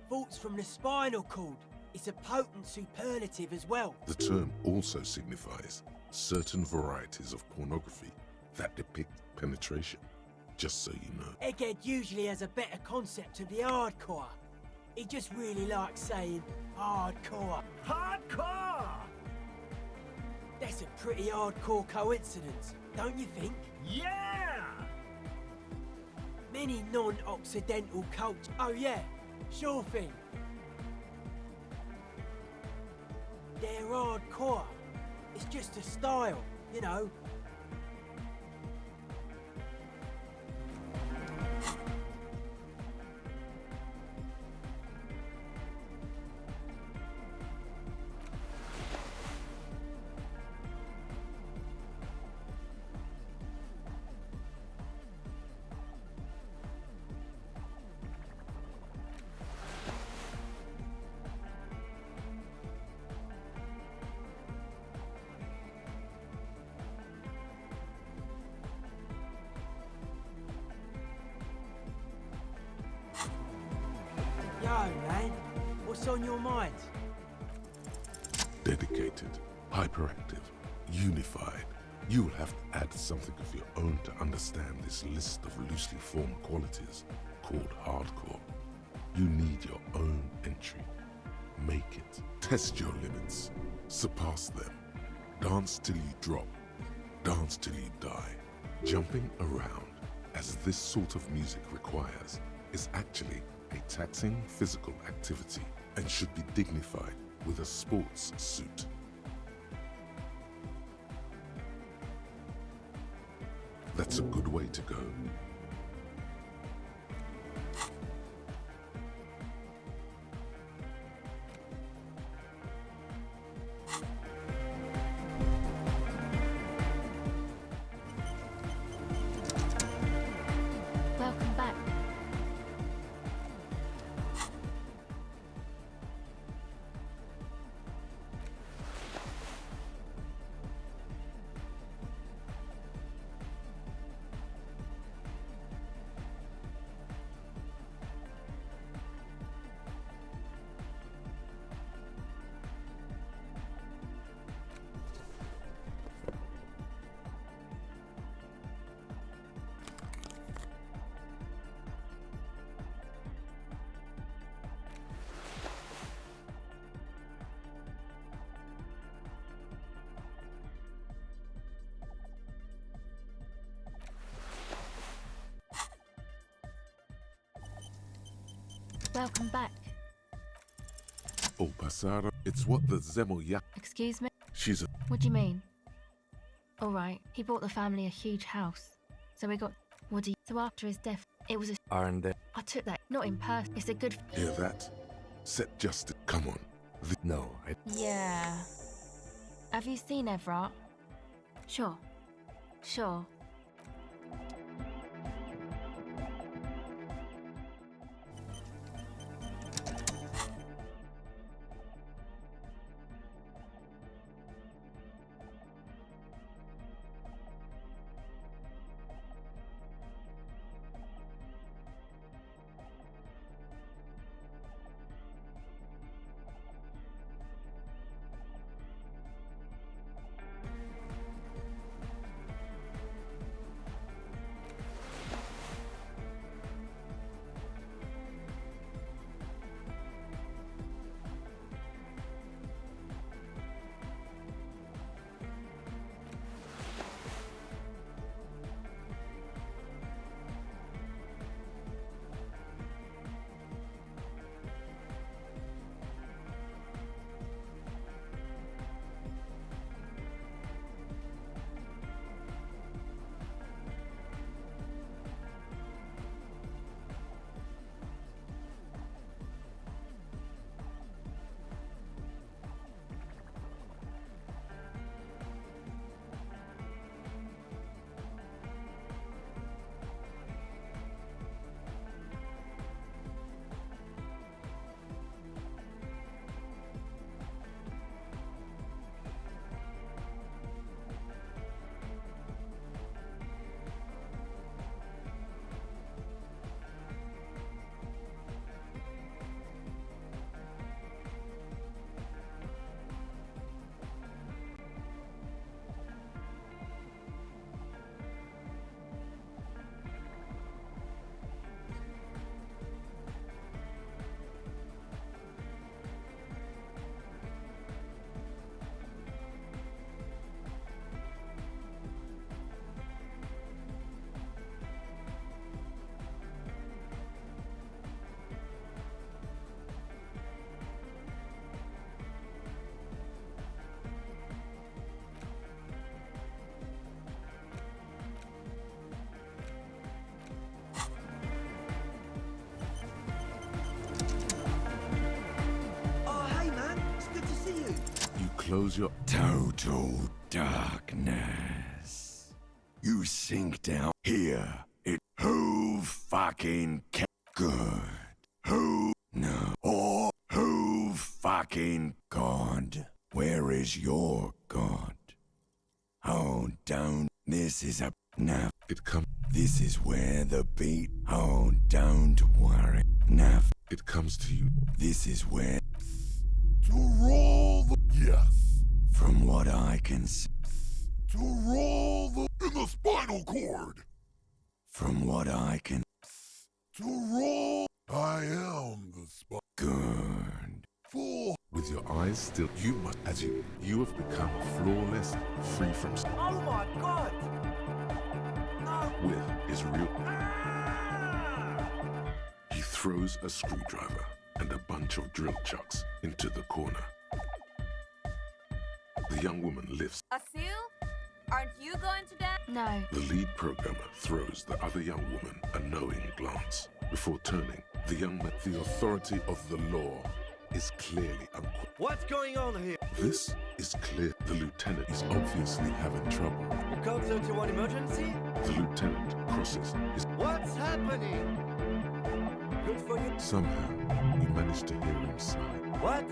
thoughts from the spinal cord. It's a potent superlative as well. The term also signifies certain varieties of pornography that depict penetration, just so you know. Egghead usually has a better concept of the hardcore. He just really likes saying hardcore. hardcore! That's a pretty hardcore coincidence, don't you think? Yeah! Many non-Occidental cultures. Oh yeah, sure thing. They're hardcore. It's just a style, you know. Yo, man, what's on your mind? Dedicated, hyperactive, unified. You will have to add something of your own to understand this list of loosely formed qualities called hardcore. You need your own entry. Make it. Test your limits. Surpass them. Dance till you drop. Dance till you die. Jumping around, as this sort of music requires, is actually a taxing physical activity and should be dignified with a sports suit. That's a good way to go. Welcome back. Welcome back. Oh, Pasara, it's what the Zemoyak. Excuse me? She's a. What do you mean? Alright, he bought the family a huge house. So we got Woody. So after his death, it was a. Aren't there? I took that, not in person. It's a good. Hear that? Set justice. Come on. No, I... Yeah. Have you seen Everett? Sure. Sure. Close your... Total darkness. You sink down here. Who fucking good? Who? No. Or who fucking God? Where is your God? Oh, don't. This is a... Nah. It come... This is where the beat... Oh, don't worry. Nah. It comes to you. This is where, To roll the... Yes. from what I can see, To roll the... In the spinal cord. from what I can... To roll... I am the Good. full... With your eyes still, you must, as you have become flawless, free from Oh my god! No! with is real. Ah! He throws a screwdriver and a bunch of drill chucks into the corner. The young woman lifts. Asil? Aren't you going to dance? No. The lead programmer throws the other young woman a knowing glance. Before turning, the young man, the authority of the law is clearly unquestioned. What's going on here? This is clear. The lieutenant is obviously having trouble. Code 31 emergency? The lieutenant crosses his... What's happening? Good for you. Somehow, you manage to hear him sigh. What?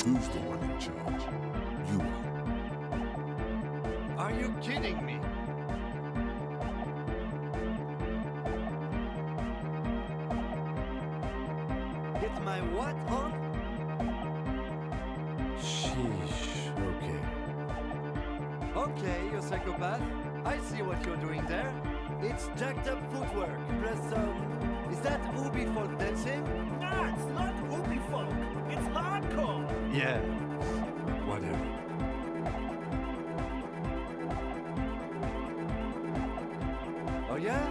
Who's the one in charge? You are. Are you kidding me? Get my what on? Sheesh, okay. Okay, you psychopath. I see what you're doing there. It's jacked up footwork, plus is that Ubi folk dancing? Nah, it's not Ubi folk. It's hardcore. Yeah, whatever. Oh yeah?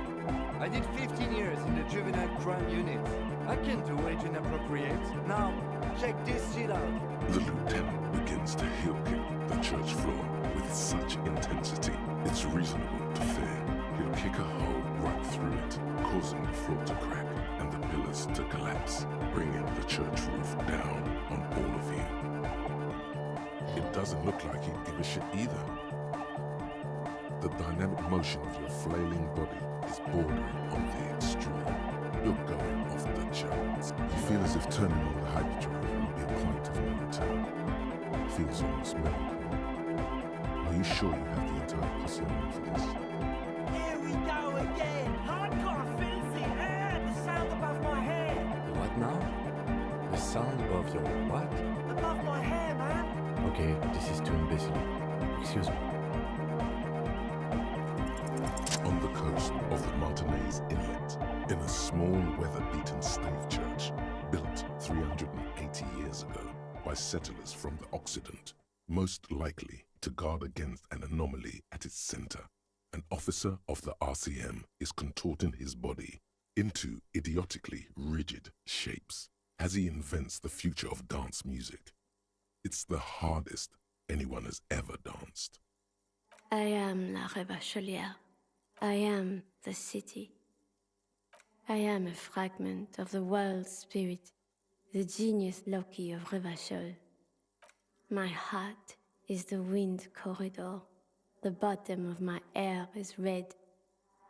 I did 15 years in the juvenile crime unit. I can do age inappropriate. Now, check this shit out. The lieutenant begins to heel kick the church floor with such intensity, it's reasonable to fear he'll kick a hole right through it, causing the floor to crack and the pillars to collapse, bringing the church roof down on all of you. It doesn't look like he'd give a shit either. The dynamic motion of your flailing body is bordering on the extreme. You're going off the charts. You feel as if turning on the hyperdrive will be a point of no return. It feels almost melancholy. Are you sure you have the entire posse on for this? Here we go again! Hardcore filthy air! The sound above my head! What now? The sound above your what? Above my hair, man! Okay, this is too imbecile. Excuse me. On the coast of the Martinez Inlet, in a small weather-beaten stave church built 380 years ago by settlers from the Occident, most likely to guard against an anomaly at its center, an officer of the RCM is contorting his body into idiotically rigid shapes as he invents the future of dance music. It's the hardest anyone has ever danced. I am la Revacholière. I am the city. I am a fragment of the world spirit, the genius Loki of Revachol. My heart is the wind corridor. The bottom of my air is red.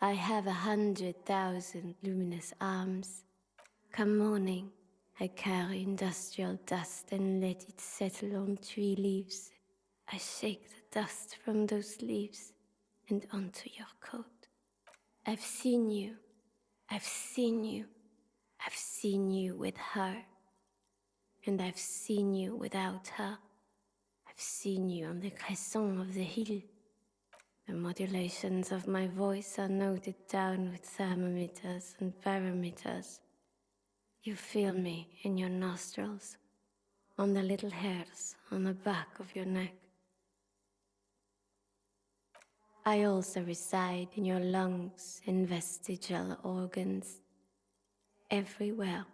I have 100,000 luminous arms. Come morning, I carry industrial dust and let it settle on tree leaves. I shake the dust from those leaves and onto your coat. I've seen you. I've seen you. I've seen you with her. And I've seen you without her. I've seen you on the crescent of the hill. The modulations of my voice are noted down with thermometers and barometers. You feel me in your nostrils, on the little hairs on the back of your neck. I also reside in your lungs and vestigial organs. Everywhere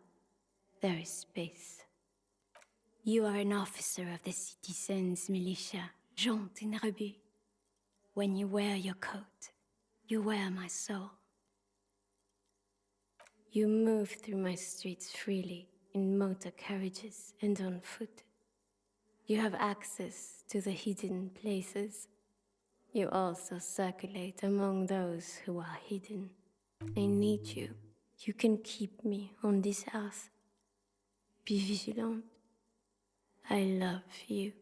there is space. You are an officer of the citizens' militia, Jante and Rebut. When you wear your coat, you wear my soul. You move through my streets freely, in motor carriages and on foot. You have access to the hidden places. You also circulate among those who are hidden. I need you. You can keep me on this earth. Be vigilant. I love you.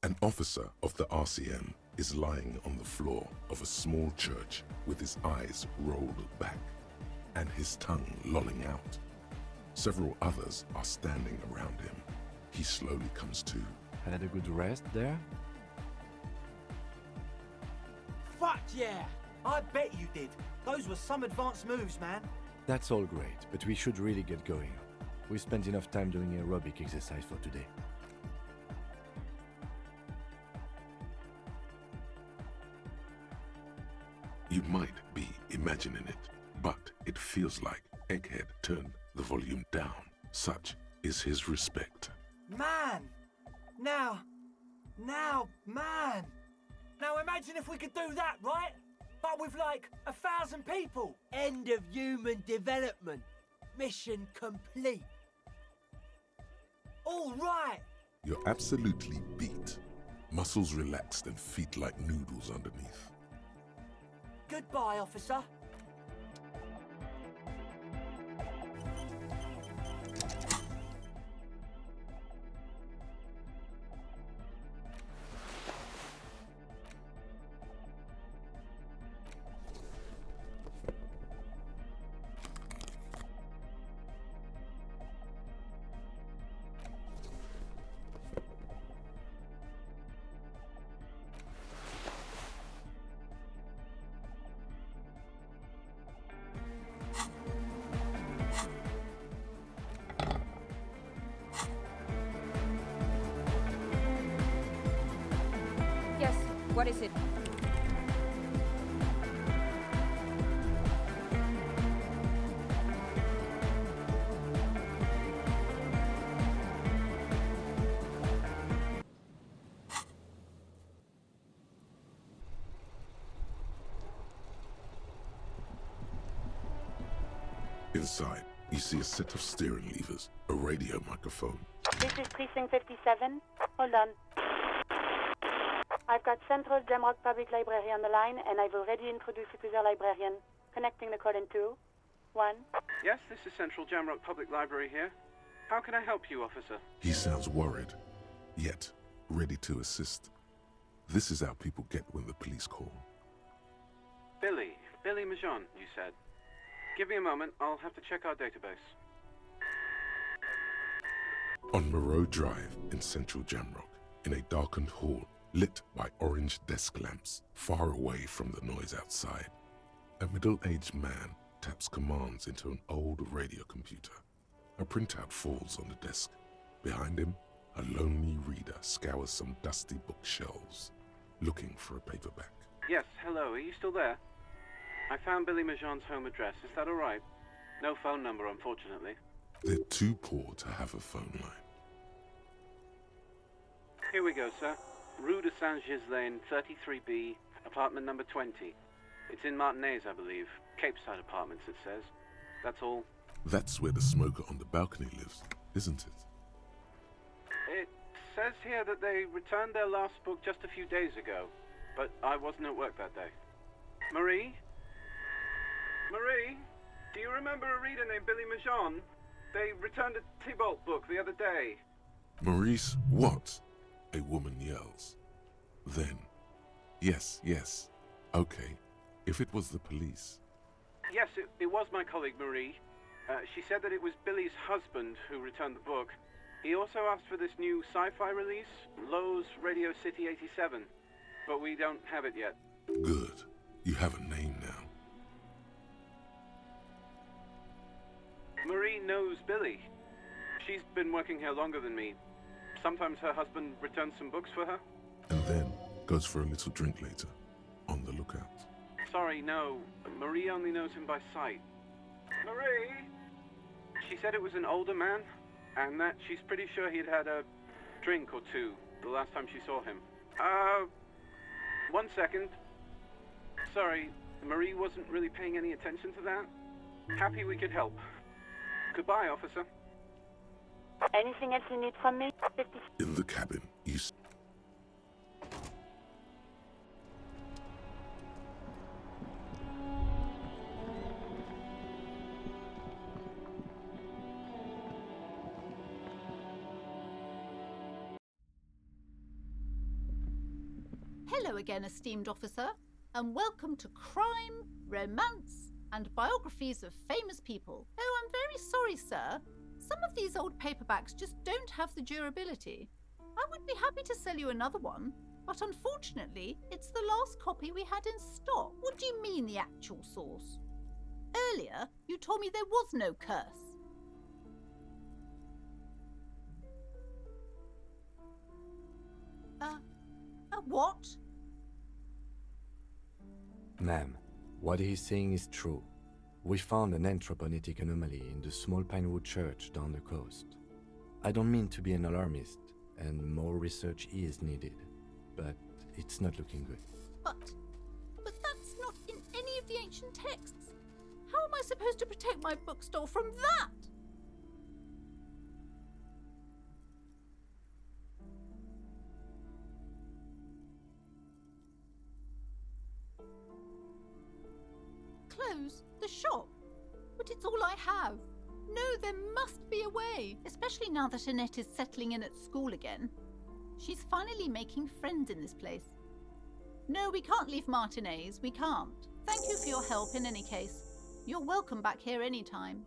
An officer of the RCM is lying on the floor of a small church with his eyes rolled back and his tongue lolling out. Several others are standing around him. He slowly comes to. Had a good rest there? Fuck yeah! I bet you did. Those were some advanced moves, man. That's all great, but we should really get going. We spent enough time doing aerobic exercise for today. You might be imagining it, but it feels like Egghead turned the volume down. Such is his respect. Man! Now, man! Now imagine if we could do that, right? But with like 1,000 people. End of human development. Mission complete. All right! You're absolutely beat. Muscles relaxed and feet like noodles underneath. Goodbye, officer. Yes, what is it? Inside, you see a set of steering levers, a radio microphone. This is Precinct 57. Hold on. I've got Central Jamrock Public Library on the line, and I've already introduced you to their librarian. Connecting the call in 2, 1. Yes, this is Central Jamrock Public Library here. How can I help you, officer? He sounds worried, yet ready to assist. This is how people get when the police call. Billy Majon, you said. Give me a moment, I'll have to check our database. On Moreau Drive in central Jamrock, in a darkened hall lit by orange desk lamps, far away from the noise outside, a middle-aged man taps commands into an old radio computer. A printout falls on the desk. Behind him, a lonely reader scours some dusty bookshelves, looking for a paperback. Yes, hello, are you still there? I found Billy Majon's home address, is that alright? No phone number, unfortunately. They're too poor to have a phone line. Here we go, sir. Rue de Saint-Ghislain, 33B, apartment number 20. It's in Martinez, I believe. Capeside Apartments, it says. That's all. That's where the smoker on the balcony lives, isn't it? It says here that they returned their last book just a few days ago, but I wasn't at work that day. Marie? Marie? Do you remember a reader named Billy Majon? They returned a Tybalt book the other day. Maurice, what? A woman yells. Then, yes, okay, if it was the police. Yes, it was my colleague Marie. She said that it was Billy's husband who returned the book. He also asked for this new sci-fi release, Lowe's Radio City 87, but we don't have it yet. Good. You have a name now. Marie knows Billy. She's been working here longer than me. Sometimes her husband returns some books for her. And then goes for a little drink later. On the lookout. Sorry, no. Marie only knows him by sight. Marie! She said it was an older man, and that she's pretty sure he'd had a drink or two the last time she saw him. 1 second. Sorry, Marie wasn't really paying any attention to that. Happy we could help. Goodbye, officer. Anything else you need from me? In the cabin, you Hello again, esteemed officer, and welcome to Crime, Romance, and Biographies of Famous People. Oh, I'm very sorry, sir. Some of these old paperbacks just don't have the durability. I would be happy to sell you another one, but unfortunately, it's the last copy we had in stock. What do you mean, the actual source? Earlier, you told me there was no curse. What? Ma'am, what he's saying is true. We found an anthroponetic anomaly in the small Pinewood church down the coast. I don't mean to be an alarmist, and more research is needed, but it's not looking good. But that's not in any of the ancient texts. How am I supposed to protect my bookstore from that? Close the shop? But it's all I have. No, there must be a way, especially now that Annette is settling in at school again. She's finally making friends in this place. No, we can't leave Martinez, we can't. Thank you for your help in any case. You're welcome back here anytime.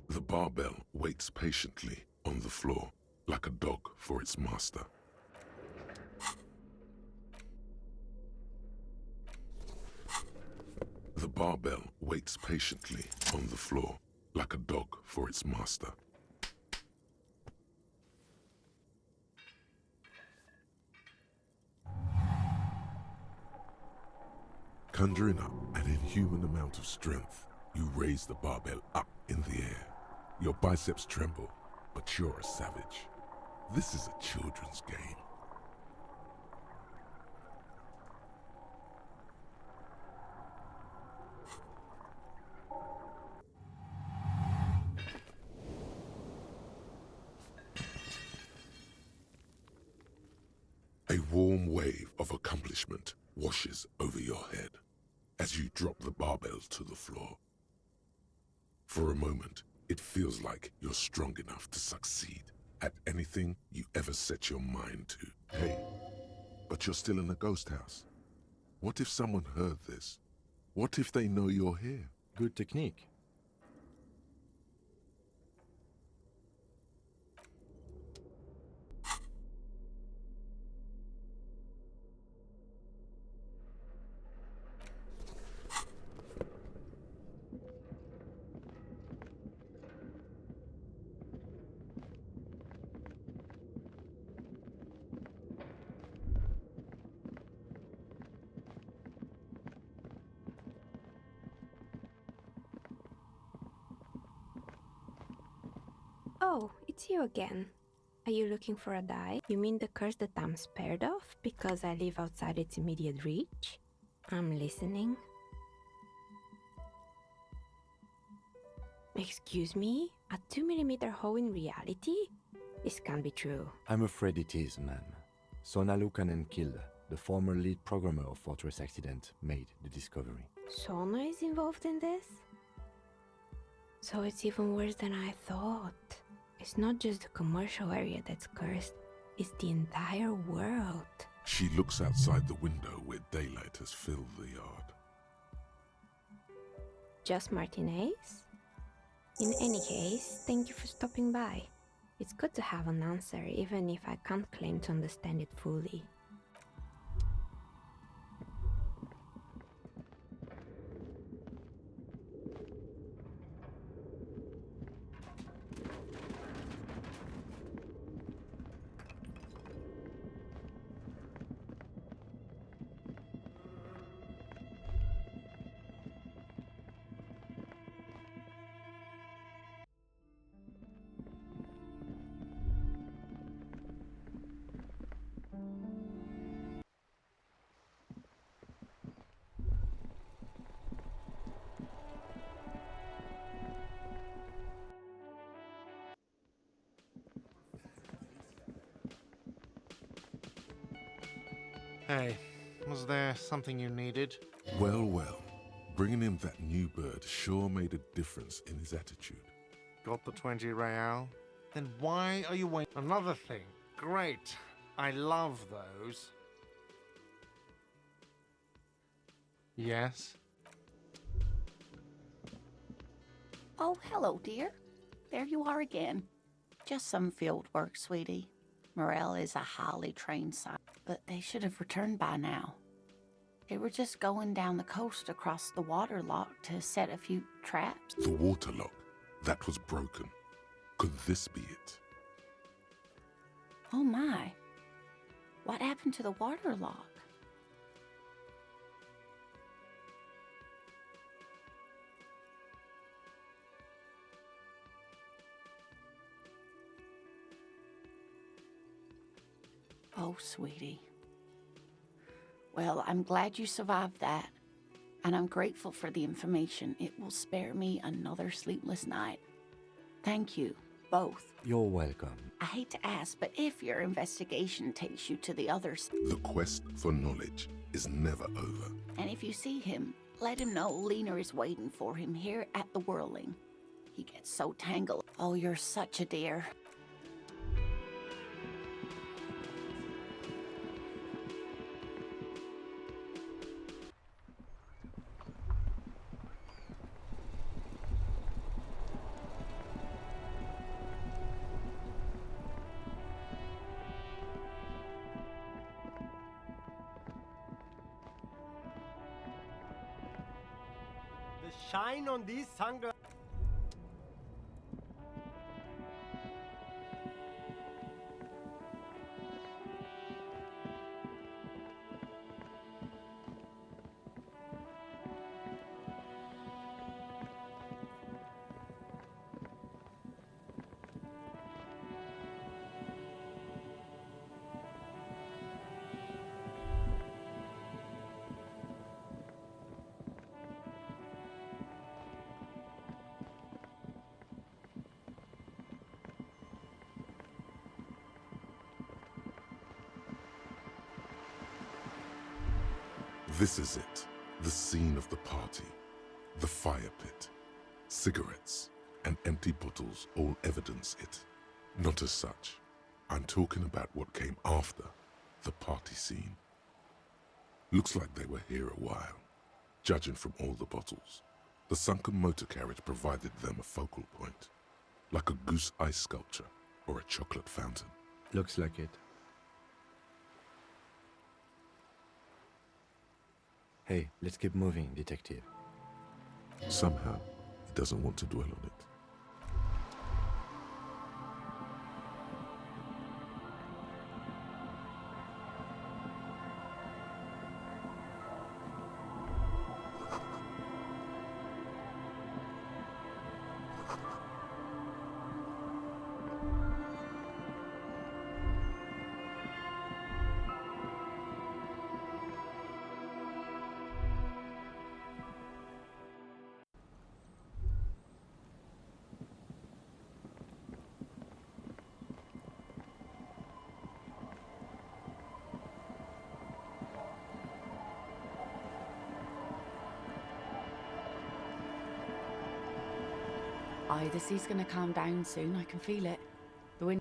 The barbell waits patiently on the floor, like a dog for its master. The barbell waits patiently on the floor, like a dog for its master. Conjuring up an inhuman amount of strength, you raise the barbell up in the air. Your biceps tremble, but you're a savage. This is a children's game. A warm wave of accomplishment washes over your head as you drop the barbell to the floor. For a moment, it feels like you're strong enough to succeed at anything you ever set your mind to. Hey, but you're still in a ghost house. What if someone heard this? What if they know you're here? Good technique. Oh, it's you again. Are you looking for a die? You mean the curse that I'm spared of because I live outside its immediate reach? I'm listening. Excuse me? A 2mm hole in reality? This can't be true. I'm afraid it is, ma'am. Sona Lukanen-Kilde, the former lead programmer of Fortress Accident, made the discovery. Sona is involved in this? So it's even worse than I thought. It's not just the commercial area that's cursed, it's the entire world. She looks outside the window where daylight has filled the yard. Just Martinez? In any case, thank you for stopping by. It's good to have an answer, even if I can't claim to understand it fully. Hey, was there something you needed? Well, well. Bringing in that new bird sure made a difference in his attitude. Got the 20 real? Then why are you waiting? Another thing. Great. I love those. Yes? Oh, hello, dear. There you are again. Just some field work, sweetie. Morel is a highly trained scientist, but they should have returned by now. They were just going down the coast across the water lock to set a few traps. The water lock, that was broken. Could this be it? Oh my. What happened to the water lock? Oh, sweetie. Well, I'm glad you survived that, and I'm grateful for the information. It will spare me another sleepless night. Thank you, both. You're welcome. I hate to ask, but if your investigation takes you to the others, The quest for knowledge is never over. and if you see him, let him know Lena is waiting for him here at the Whirling. He gets so tangled. Oh, you're such a dear. The shine on these sunglasses. This is it, the scene of the party. The fire pit, cigarettes, and empty bottles all evidence it. Not as such. I'm talking about what came after the party scene. Looks like they were here a while, judging from all the bottles. The sunken motor carriage provided them a focal point, like a goose ice sculpture or a chocolate fountain. Looks like it. Hey, let's keep moving, detective. Somehow, he doesn't want to dwell on it. Oh, the sea's gonna calm down soon. I can feel it. The wind.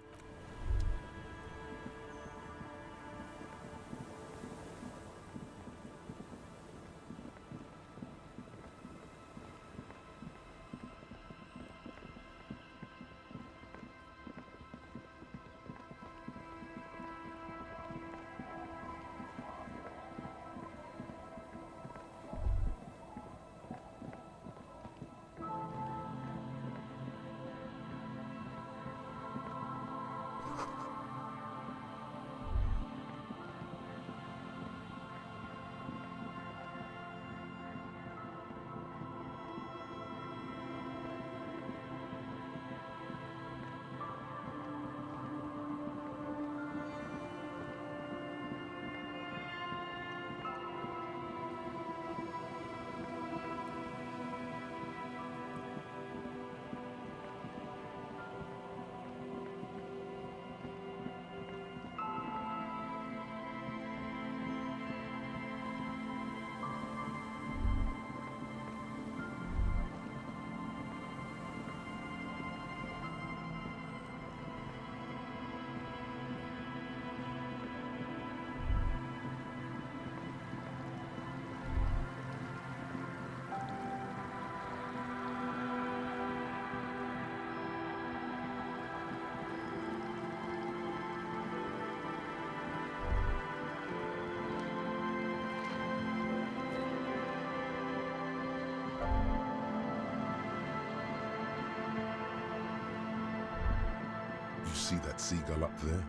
see that seagull up there?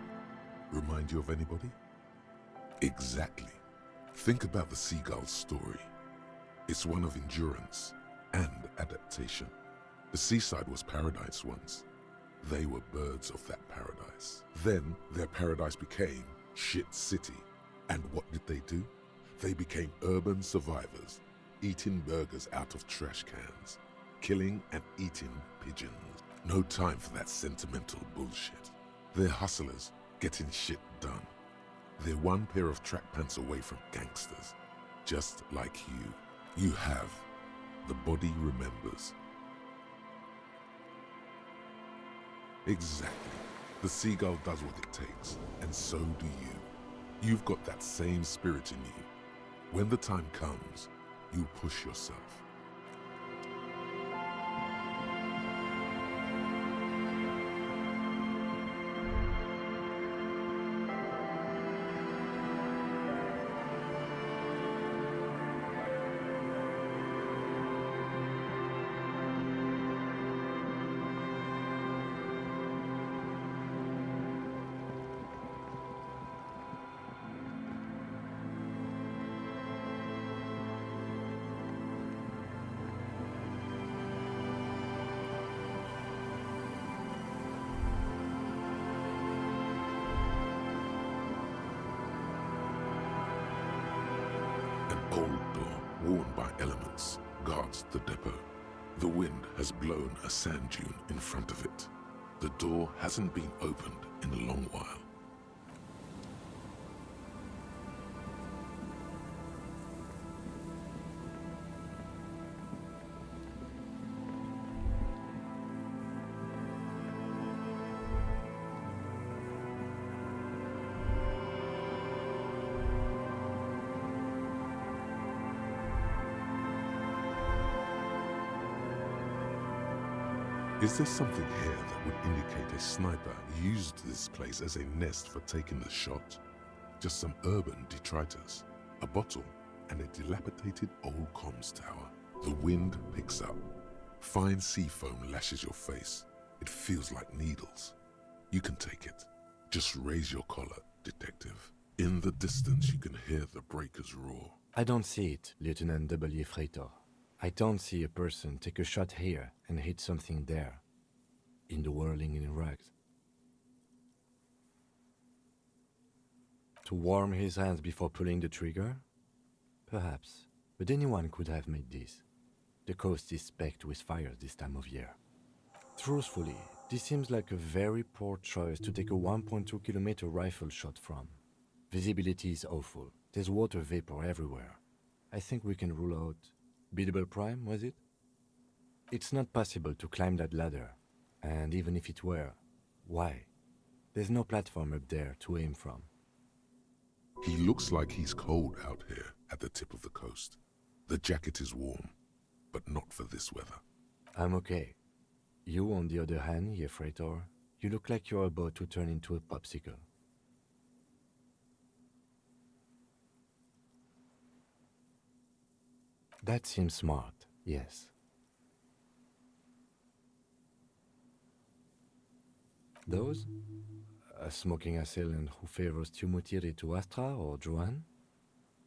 Remind you of anybody? Exactly. Think about the seagull's story. It's one of endurance and adaptation. The seaside was paradise once. They were birds of that paradise. Then their paradise became shit city. And what did they do? They became urban survivors, eating burgers out of trash cans, killing and eating pigeons. No time for that sentimental bullshit. They're hustlers, getting shit done. They're one pair of track pants away from gangsters, just like you. You have. The body remembers. Exactly. The seagull does what it takes, and so do you. You've got that same spirit in you. When the time comes, you push yourself. Old door, worn by elements, guards the depot. The wind has blown a sand dune in front of it. The door hasn't been opened in a long while. Is there something here that would indicate a sniper used this place as a nest for taking the shot? Just some urban detritus, a bottle, and a dilapidated old comms tower. The wind picks up. Fine sea foam lashes your face. It feels like needles. You can take it. Just raise your collar, detective. In the distance, you can hear the breakers roar. I don't see it, Lieutenant W. Freitor. I don't see a person take a shot here and hit something there, in the whirling in rags. To warm his hands before pulling the trigger? Perhaps, but anyone could have made this. The coast is specked with fire this time of year. Truthfully, this seems like a very poor choice to take a 1.2 kilometer rifle shot from. Visibility is awful. There's water vapor everywhere. I think we can rule out Biddable Prime, was it? It's not possible to climb that ladder, and even if it were, why? There's no platform up there to aim from. He looks like he's cold out here at the tip of the coast. The jacket is warm, but not for this weather. I'm okay. You, on the other hand, Freitor, you look like you're about to turn into a popsicle. That seems smart, yes. Those? A smoking assailant who favors Tumutiri to Astra or Joanne?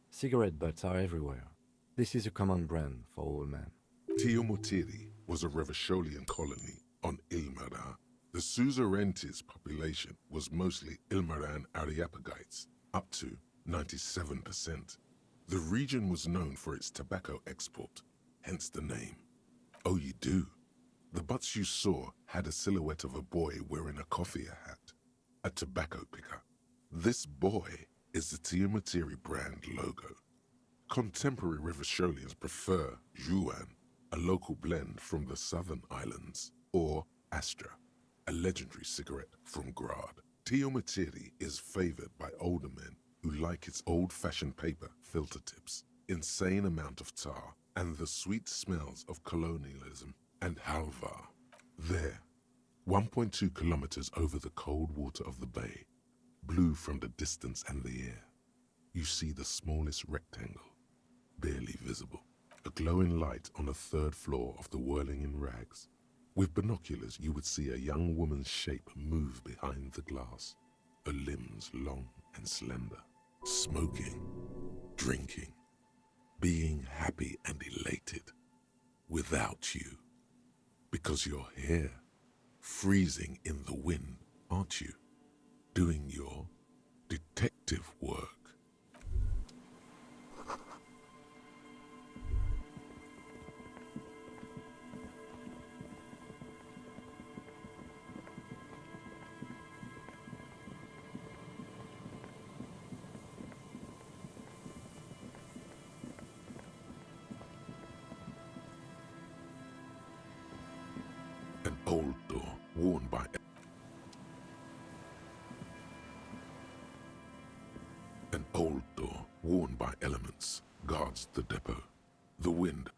Cigarette butts are everywhere. This is a common brand for all men. Tumutiri was a Revacholian colony on Ilmaran. The Suzerainty's population was mostly Ilmaran Areopagites, up to 97%. The region was known for its tobacco export, hence the name. Oh, you do? The butts you saw had a silhouette of a boy wearing a coffee hat, a tobacco picker. This boy is the Tumutiri brand logo. Contemporary Revacholians prefer Juan, a local blend from the southern islands, or Astra, a legendary cigarette from Grad. Tumutiri is favored by older men who like its old-fashioned paper filter tips, insane amount of tar, and the sweet smells of colonialism and halva. There, 1.2 kilometers over the cold water of the bay, blue from the distance and the air, you see the smallest rectangle, barely visible, a glowing light on the third floor of the Whirling in Rags. With binoculars, you would see a young woman's shape move behind the glass, her limbs long and slender, smoking, drinking, being happy and elated, without you, because you're here, freezing in the wind, aren't you, doing your detective work. An old door worn by elements guards the depot. The wind.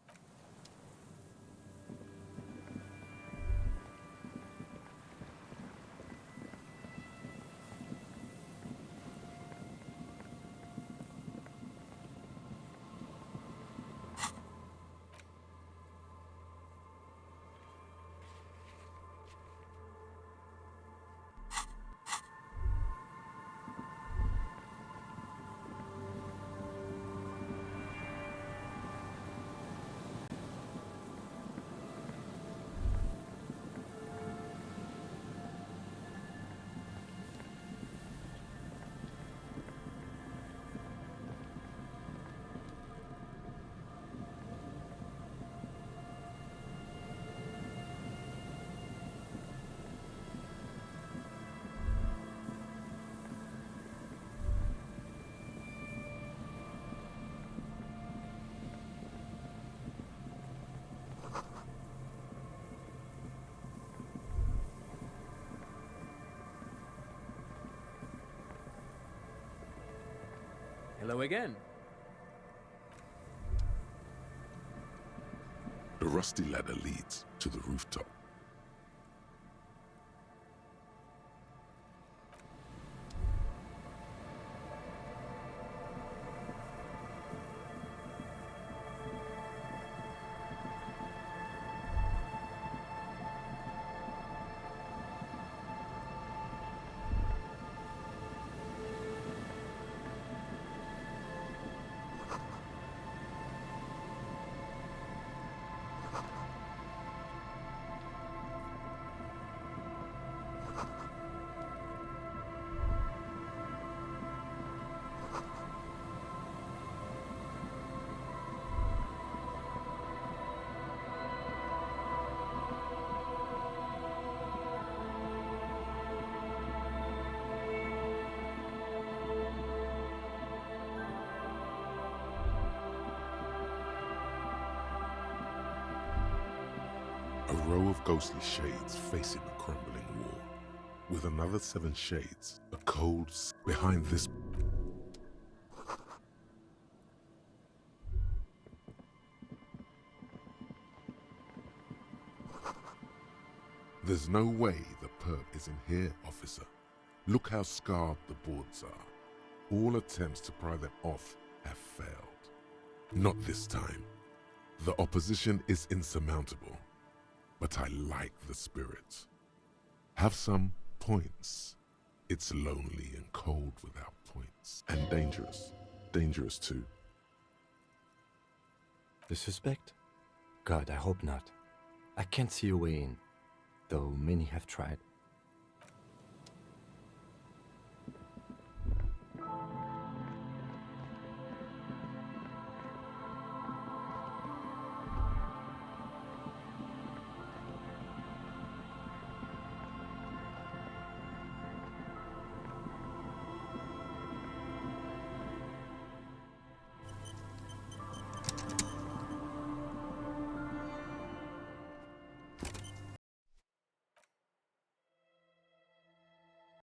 Hello again. The rusty ladder leads to the rooftop. A row of ghostly shades facing a crumbling wall, with another 7 shades, a cold behind this. There's no way the perp is in here, officer. Look how scarred the boards are. All attempts to pry them off have failed. Not this time. The opposition is insurmountable. But I like the spirit. Have some points. It's lonely and cold without points. And dangerous. Dangerous too. The suspect? God, I hope not. I can't see a way in, though many have tried.